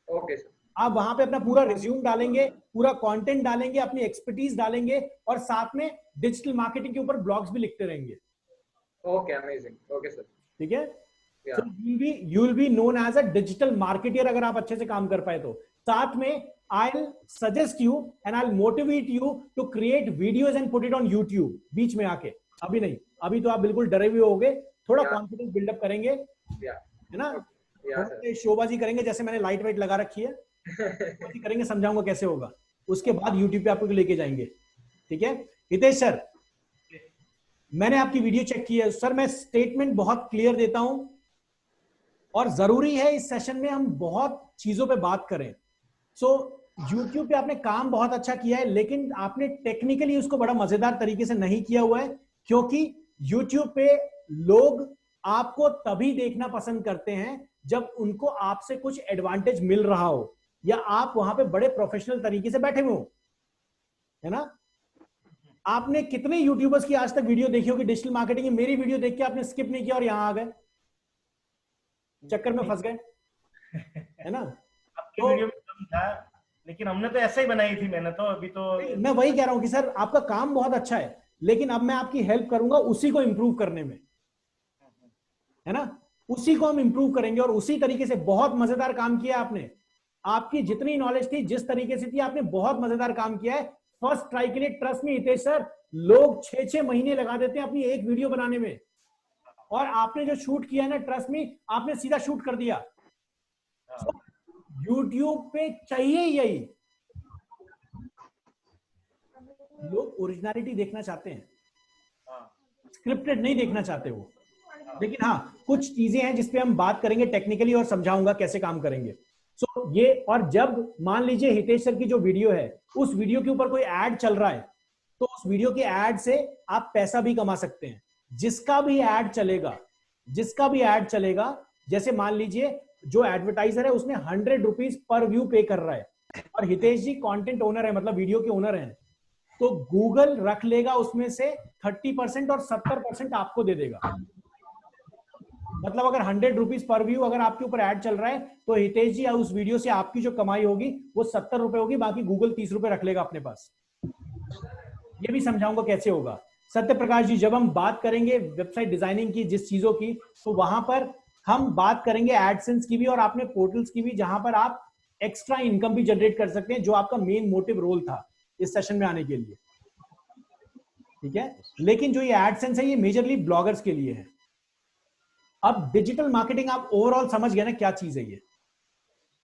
Okay sir. आप वहां पे अपना पूरा रिज्यूम डालेंगे, पूरा कंटेंट डालेंगे, अपनी एक्सपर्टीज डालेंगे और साथ में डिजिटल मार्केटिंग के ऊपर ब्लॉग्स भी लिखते रहेंगे। Okay, amazing. ओके सर, ठीक है। Yeah. So you will be known as a digital marketer अगर आप अच्छे से काम कर पाए तो। साथ में I'll suggest you and I'll motivate you to create videos and put it on YouTube बीच में आके। अभी नहीं, अभी तो आप बिल्कुल डरे हुए होगे, थोड़ा कॉन्फिडेंस बिल्डअप करेंगे, है ना, थोड़ा शोबाजी करेंगे, जैसे मैंने लाइट वाइट लगा रखी है करेंगे, समझाऊंगा कैसे होगा, उसके बाद YouTube पे आपको लेके जाएंगे। ठीक है हितेश सर, मैंने आपकी वीडियो चेक की है सर, मैं स्टेटमेंट बहुत क्लियर देता हूं और जरूरी है इस सेशन में हम बहुत चीजों पे बात करें। सो YouTube पे आपने काम बहुत अच्छा किया है, लेकिन आपने टेक्निकली उसको बड़ा मजेदार तरीके से नहीं किया हुआ है, क्योंकि YouTube पे लोग आपको तभी देखना पसंद करते हैं जब उनको आपसे कुछ एडवांटेज मिल रहा हो या आप वहां पे बड़े प्रोफेशनल तरीके से बैठे हुए हो, है ना। आपने कितने यूट्यूबर्स की आज तक वीडियो देखी होगी डिजिटल मार्केटिंग में, मेरी वीडियो देख के आपने स्किप नहीं किया और यहां आ गए, चक्कर में फंस गए, है ना। आपकी वीडियो में कम था, लेकिन हमने तो ऐसे ही बनाई थी, मैंने तो अभी तो मैं वही कह रहा हूं कि सर आपका काम बहुत अच्छा है, लेकिन अब मैं आपकी हेल्प करूंगा उसी को इंप्रूव करने में, है ना, उसी को हम इंप्रूव करेंगे और उसी तरीके से। बहुत मजेदार काम किया आपने, आपकी जितनी नॉलेज थी जिस तरीके से थी आपने बहुत मजेदार काम किया है। फर्स्ट ट्राई के लिए ट्रस्ट में हितेश सर, लोग 6-6 महीने लगा देते हैं अपनी एक वीडियो बनाने में, और आपने जो शूट किया है ना, ट्रस्ट में आपने सीधा शूट कर दिया। YouTube पे चाहिए यही, लोग ओरिजिनलिटी देखना चाहते हैं, स्क्रिप्टेड नहीं देखना चाहते वो। लेकिन हाँ, कुछ चीजें हैं जिसपे हम बात करेंगे टेक्निकली और समझाऊंगा कैसे काम करेंगे। सो ये, और जब मान लीजिए हितेश सर की जो वीडियो है, उस वीडियो के ऊपर कोई ऐड चल रहा है, तो उस वीडियो के ऐड से आप पैसा भी कमा सकते हैं। जिसका भी ऐड चलेगा, जैसे मान लीजिए जो एडवर्टाइजर है उसने 100 रुपीज पर व्यू पे कर रहा है, और हितेश जी कंटेंट ओनर है, मतलब वीडियो के ओनर हैं, तो गूगल रख लेगा उसमें से 30% और 70% आपको दे देगा। मतलब अगर 100 रुपीज पर व्यू अगर आपके ऊपर ऐड चल रहा है, तो हितेश जी उस वीडियो से आपकी जो कमाई होगी वो 70 रुपए होगी, बाकी गूगल 30 रुपए रख लेगा अपने पास। ये भी समझाऊंगा कैसे होगा। सत्य प्रकाश जी, जब हम बात करेंगे वेबसाइट डिजाइनिंग की, जिस चीजों की, तो वहां पर हम बात करेंगे एडसेंस की भी और आपने पोर्टल्स की भी, जहां पर आप एक्स्ट्रा इनकम भी जनरेट कर सकते हैं, जो आपका मेन मोटिव रोल था इस सेशन में आने के लिए। ठीक है, लेकिन जो ये एडसेंस है ये मेजरली ब्लॉगर्स के लिए है। अब डिजिटल मार्केटिंग आप ओवरऑल समझ गए ना क्या चीज है ये,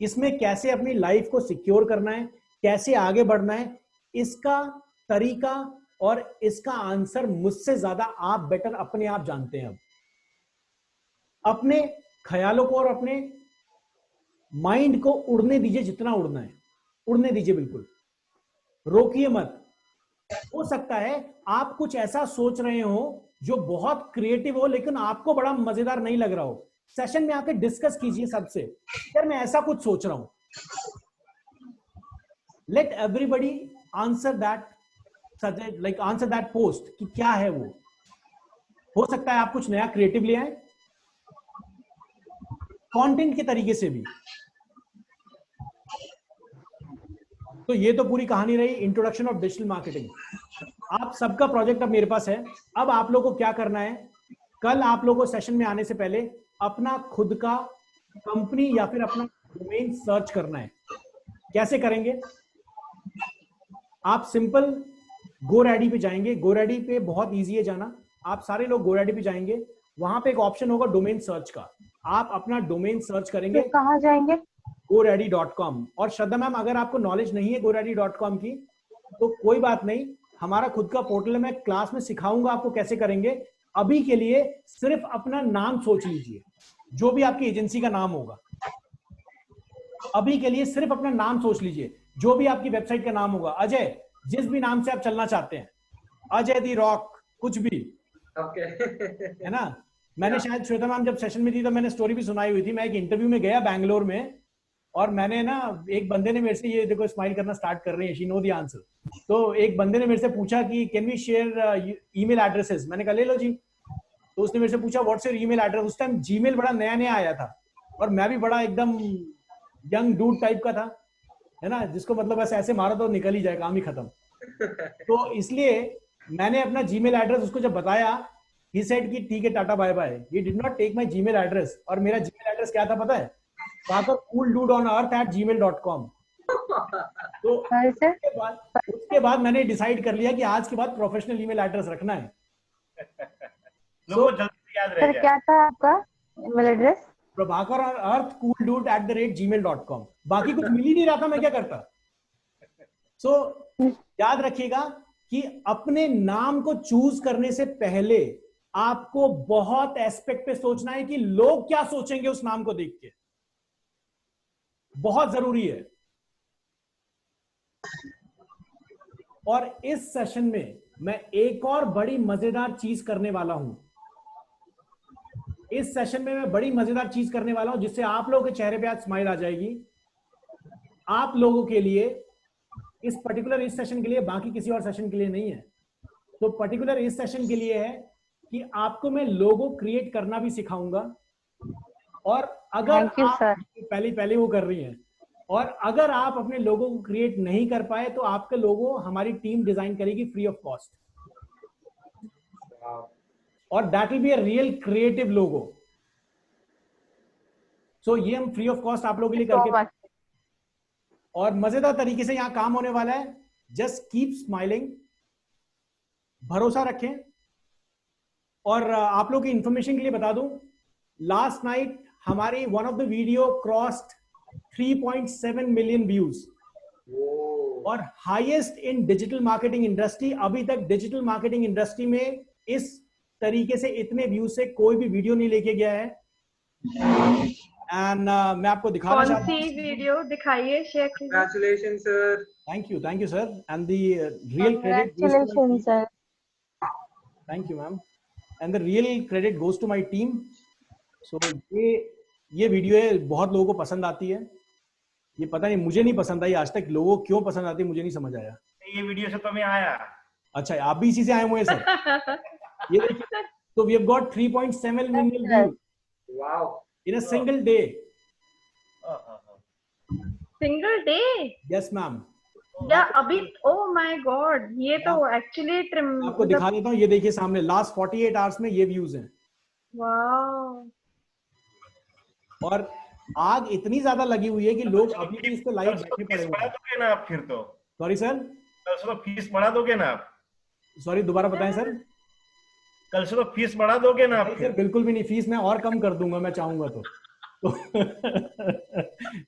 इसमें कैसे अपनी लाइफ को सिक्योर करना है, कैसे आगे बढ़ना है, इसका तरीका और इसका आंसर मुझसे ज्यादा आप बेटर अपने आप जानते हैं। अब अपने ख्यालों को और अपने माइंड को उड़ने दीजिए, जितना उड़ना है उड़ने दीजिए, बिल्कुल रोकिए मत। हो सकता है आप कुछ ऐसा सोच रहे हो जो बहुत क्रिएटिव हो, लेकिन आपको बड़ा मजेदार नहीं लग रहा हो। सेशन में आकर डिस्कस कीजिए सबसे, यार मैं ऐसा कुछ सोच रहा हूं। Let everybody answer that, like answer that post कि क्या है वो। हो सकता है आप कुछ नया क्रिएटिव ले आए, कंटेंट के तरीके से भी। तो ये तो पूरी कहानी रही इंट्रोडक्शन ऑफ डिजिटल मार्केटिंग। आप सबका प्रोजेक्ट अब मेरे पास है। अब आप लोगों को क्या करना है, कल आप लोगों को सेशन में आने से पहले अपना खुद का कंपनी या फिर अपना डोमेन सर्च करना है। कैसे करेंगे? आप सिंपल GoReady पे जाएंगे। GoReady पे बहुत इजी है जाना, आप सारे लोग GoReady पे जाएंगे, वहां पे एक ऑप्शन होगा डोमेन सर्च का। आप अपना डोमेन सर्च करेंगे। तो कहाँ जाएंगे? GoReady.com। और श्रद्धा मैम, अगर आपको नॉलेज नहीं है GoReady.com की तो कोई बात नहीं, हमारा खुद का पोर्टल है, मैं क्लास में सिखाऊंगा आपको कैसे करेंगे। अभी के लिए सिर्फ अपना नाम सोच लीजिए, जो भी आपकी एजेंसी का नाम होगा। अभी के लिए सिर्फ अपना नाम सोच लीजिए, जो भी आपकी वेबसाइट का नाम होगा। अजय, जिस भी नाम से आप चलना चाहते हैं, अजय दी रॉक, कुछ भी, है ना। मैंने शायद श्वेता मैम जब सेशन में थी तो मैंने स्टोरी भी सुनाई हुई थी। मैं एक इंटरव्यू में गया बैंगलोर में, और मैंने ना, एक बंदे ने मेरे से, ये देखो स्माइल करना स्टार्ट कर रही है, शी नो द आंसर। तो एक बंदे ने मेरे से पूछा कि can we share email addresses. मैंने कहा ले लो जी। तो उसने मेरे से पूछा व्हाट्स योर ईमेल एड्रेस। उस टाइम जीमेल बड़ा नया नया आया था और मैं भी बड़ा एकदम यंग डूड टाइप का था। है ना, जिसको मतलब बस ऐसे मारो तो निकल ही जाए, काम ही खत्म। तो इसलिए मैंने अपना जीमेल एड्रेस उसको जब बताया, ही सेड कि ठीक है tata bye bye. He did not take my Gmail address, और मेरा जीमेल एड्रेस क्या था पता है? cooldudeonearth@gmail.com। तो उसके बाद मैंने डिसाइड कर लिया कि आज के बाद प्रोफेशनल ईमेल एड्रेस रखना है। लोगों को जल्दी याद रह जाए। क्या था आपका ईमेल एड्रेस? prabhakaranarth@cooldude@gmail.com। बाकी कुछ मिल ही नहीं रहा था, मैं क्या करता। सो याद रखिएगा कि अपने नाम को चूज करने से पहले आपको बहुत एस्पेक्ट पे सोचना है कि लोग क्या सोचेंगे उस नाम को देख के, बहुत जरूरी है। और इस सेशन में मैं एक और बड़ी मजेदार चीज करने वाला हूं। इस सेशन में मैं बड़ी मजेदार चीज करने वाला हूं जिससे आप लोगों के चेहरे पे आज स्माइल आ जाएगी। आप लोगों के लिए इस पर्टिकुलर इस सेशन के लिए, बाकी किसी और सेशन के लिए नहीं है। तो पर्टिकुलर इस सेशन के लिए है कि आपको मैं लोगो क्रिएट करना भी सिखाऊंगा। और अगर आप पहले वो कर रही हैं, और अगर आप अपने लोगो को क्रिएट नहीं कर पाए तो आपका लोगो हमारी टीम डिजाइन करेगी फ्री ऑफ कॉस्ट, और that will be a real creative logo. So ये हम फ्री ऑफ कॉस्ट आप लोगों के लिए करके, और मजेदार तरीके से यहां काम होने वाला है। जस्ट कीप स्माइलिंग, भरोसा रखें। और आप लोगों की इंफॉर्मेशन के लिए बता दूं, लास्ट नाइट हमारी one of the video crossed 3.7 million views, और highest in digital marketing industry. अभी तक डिजिटल मार्केटिंग इंडस्ट्री में इस तरीके से इतने व्यूज से कोई भी वीडियो नहीं लेके गया है। एंड मैं आपको दिखाना चाहता हूं। कौन सी वीडियो दिखाइए, शेयर कीजिए। Congratulations sir. Thank you sir, and the real credit goes to my team. sir. Thank you ma'am, and the real credit goes to my team. So ये वीडियो है, बहुत लोगों को पसंद आती है। ये पता नहीं, मुझे नहीं पसंद आई आज तक, लोगों को क्यों पसंद आती है मुझे नहीं समझ आया। ये वीडियो से तो मैं आया। अच्छा, आप भी इसी से आए हुए सर। ये देखिए, तो we have got 3.7 million views. Wow. In a single day. Single day? Yes ma'am. या अभी, oh my god, ये तो एक्चुअली आपको दिखा देता हूँ। ये देखिए सामने, लास्ट 48 आवर्स में ये व्यूज हैं। वाओ। और आग इतनी ज्यादा लगी हुई है कि लोग अभी भी इस पे लाइव बैठे पड़े हुए हैं। दोगे ना आप फिर तो? सॉरी सर, कल से तो फीस बढ़ा दोगे ना आप? सॉरी, दोबारा बताएं सर। कल से तो फीस बढ़ा दोगे ना आप? सर बिल्कुल भी नहीं, फीस मैं और कम कर दूंगा, मैं चाहूंगा तो।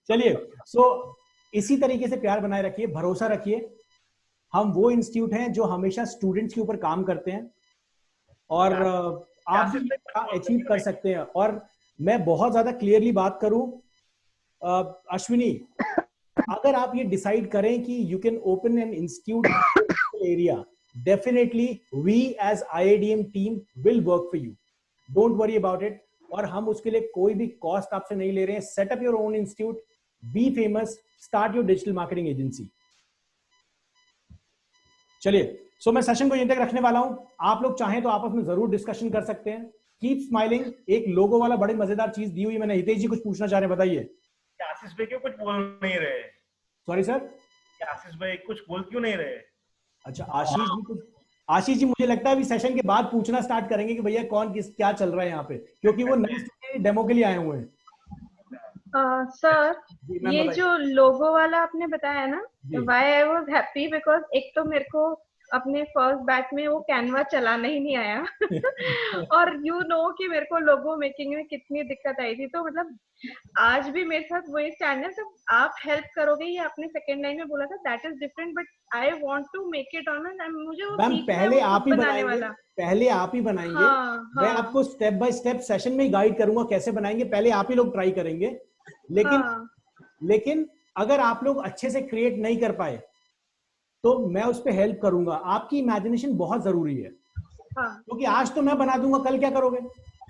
चलिए, सो इसी तरीके से प्यार बनाए रखिए, भरोसा रखिए। हम वो इंस्टीट्यूट हैं जो हमेशा स्टूडेंट्स के ऊपर काम करते हैं, और आप भी अचीव कर सकते हैं। और मैं बहुत ज्यादा क्लियरली बात करूं, अश्विनी, अगर आप ये डिसाइड करें कि you can open an institute area, definitely we as IIDM team will work for you, don't worry about it. और हम उसके लिए कोई भी कॉस्ट आपसे नहीं ले रहे हैं। Set up your own institute, be famous, start your digital marketing agency. चलिए, सो मैं सेशन को यहीं तक रखने वाला हूं। आप लोग चाहें तो आपस में जरूर डिस्कशन कर सकते हैं। Keep smiling. एक लोगो वाला बड़ी मजेदार चीज दी हुई मैंने। हितेश जी कुछ पूछना चाह रहे हैं, बताइए। आशीष भाई क्यों कुछ बोल नहीं रहे? सॉरी सर, आशीष भाई कुछ बोल क्यों नहीं रहे? अच्छा, आशीष जी मुझे लगता है अभी सेशन के बाद पूछना स्टार्ट करेंगे कि भैया कौन किस क्या चल रहा है यहाँ पे, क्योंकि वो नए डेमो के लिए आए हुए हैं। सर, ये जो लोगो वाला आपने बताया ना, why I was happy, because एक तो मेरे को अपने फर्स्ट बैच में वो कैनवा चलाना ही नहीं आया और यू नो कि मेरे को लोगो मेकिंग में कितनी दिक्कत आई थी। तो मतलब आज भी मेरे साथ वही स्टैंड है। तो आप हेल्प करोगे, ये आपने सेकंड लाइन में बोला था, that is different, but I want to make it on end मुझे वो पहले आप ही बनाएंगे, पहले आप ही बनाएंगे। मैं आपको स्टेप बाय स्टेप सेशन में ही गाइड करूंगा कैसे बनाएंगे। पहले आप ही लोग ट्राई करेंगे, लेकिन अगर आप लोग अच्छे से क्रिएट नहीं कर पाए तो मैं उस पर हेल्प करूंगा। आपकी इमेजिनेशन बहुत जरूरी है, क्योंकि आज तो मैं बना दूंगा, कल क्या करोगे?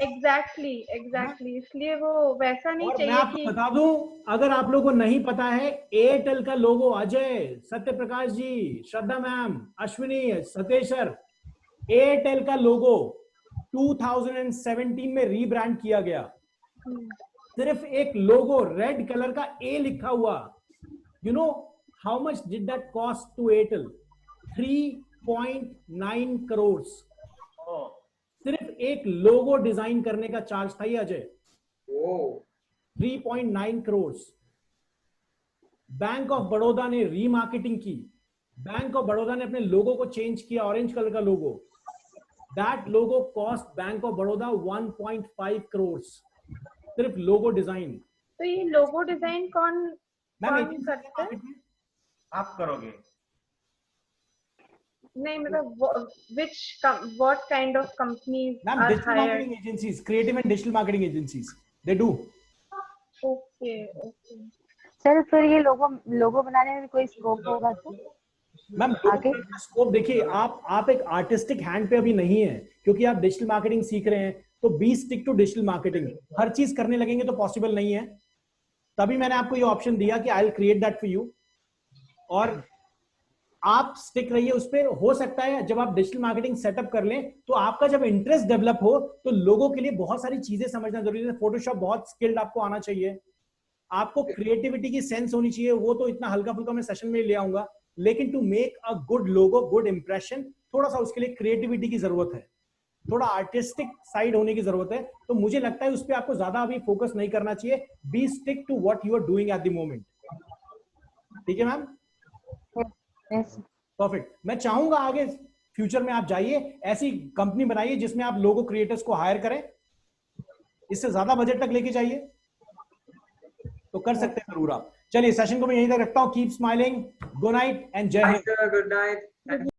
एग्जैक्टली इसलिए वो वैसा नहीं चाहिए। मैं आपको बता दूं, अगर आप लोगों को नहीं पता है, एयरटेल का लोगो, अजय, सत्य प्रकाश जी, श्रद्धा मैम, अश्विनी, सतेशर, एयरटेल का लोगो 2017 में रीब्रांड किया गया। सिर्फ एक लोगो, रेड कलर का ए लिखा हुआ, you know, How much did that cost to Airtel? 3.9 crores. सिर्फ एक लोगो डिजाइन करने का चार्ज था ये Ajay. 3.9 crores. Bank of Baroda ने रीमार्केटिंग की. बैंक ऑफ बड़ौदा ने अपने लोगो को चेंज किया, ऑरेंज कलर का लोगो. That logo cost Bank of Baroda 1.5 crores. सिर्फ लोगो डिजाइन. तो ये लोगो डिजाइन कौन करता है? आप करोगे? नहीं, मतलब what kind of companies are digital hired? marketing agencies, creative and digital marketing agencies, they do. Okay. Sir फिर ये लोगो बनाने में कोई स्कोप होगा तो? मैम स्कोप देखिए, आप एक आर्टिस्टिक हैंड पे अभी नहीं है, क्योंकि आप डिजिटल मार्केटिंग सीख रहे हैं, तो be stick to digital marketing. हर चीज करने लगेंगे तो पॉसिबल नहीं है. तभी मैंने आपको ये ऑप्शन दिया कि I will create that for you, और आप स्टिक रहिए उस पर. हो सकता है जब आप डिजिटल मार्केटिंग सेटअप कर लें तो आपका जब इंटरेस्ट डेवलप हो तो लोगों के लिए बहुत सारी चीजें समझना जरूरी है. फोटोशॉप बहुत स्किल्ड आपको आना चाहिए, आपको क्रिएटिविटी की सेंस होनी चाहिए. वो तो इतना हल्का फुल्का मैं सेशन में ले आऊंगा, लेकिन to make a good logo, good impression, थोड़ा सा उसके लिए क्रिएटिविटी की जरूरत है, थोड़ा आर्टिस्टिक साइड होने की जरूरत है. तो मुझे लगता है उस पर आपको ज्यादा अभी फोकस नहीं करना चाहिए. Be stick to what you are doing at the moment. ठीक है मैम? परफेक्ट. मैं चाहूंगा आगे फ्यूचर में आप जाइए, ऐसी कंपनी बनाइए जिसमें आप लोगो क्रिएटर्स को हायर करें. इससे ज्यादा बजट तक लेके जाइए तो कर सकते हैं जरूर आप. चलिए सेशन को मैं यहीं तक रखता हूं. Keep smiling. Good night and जय हिंद. Good night.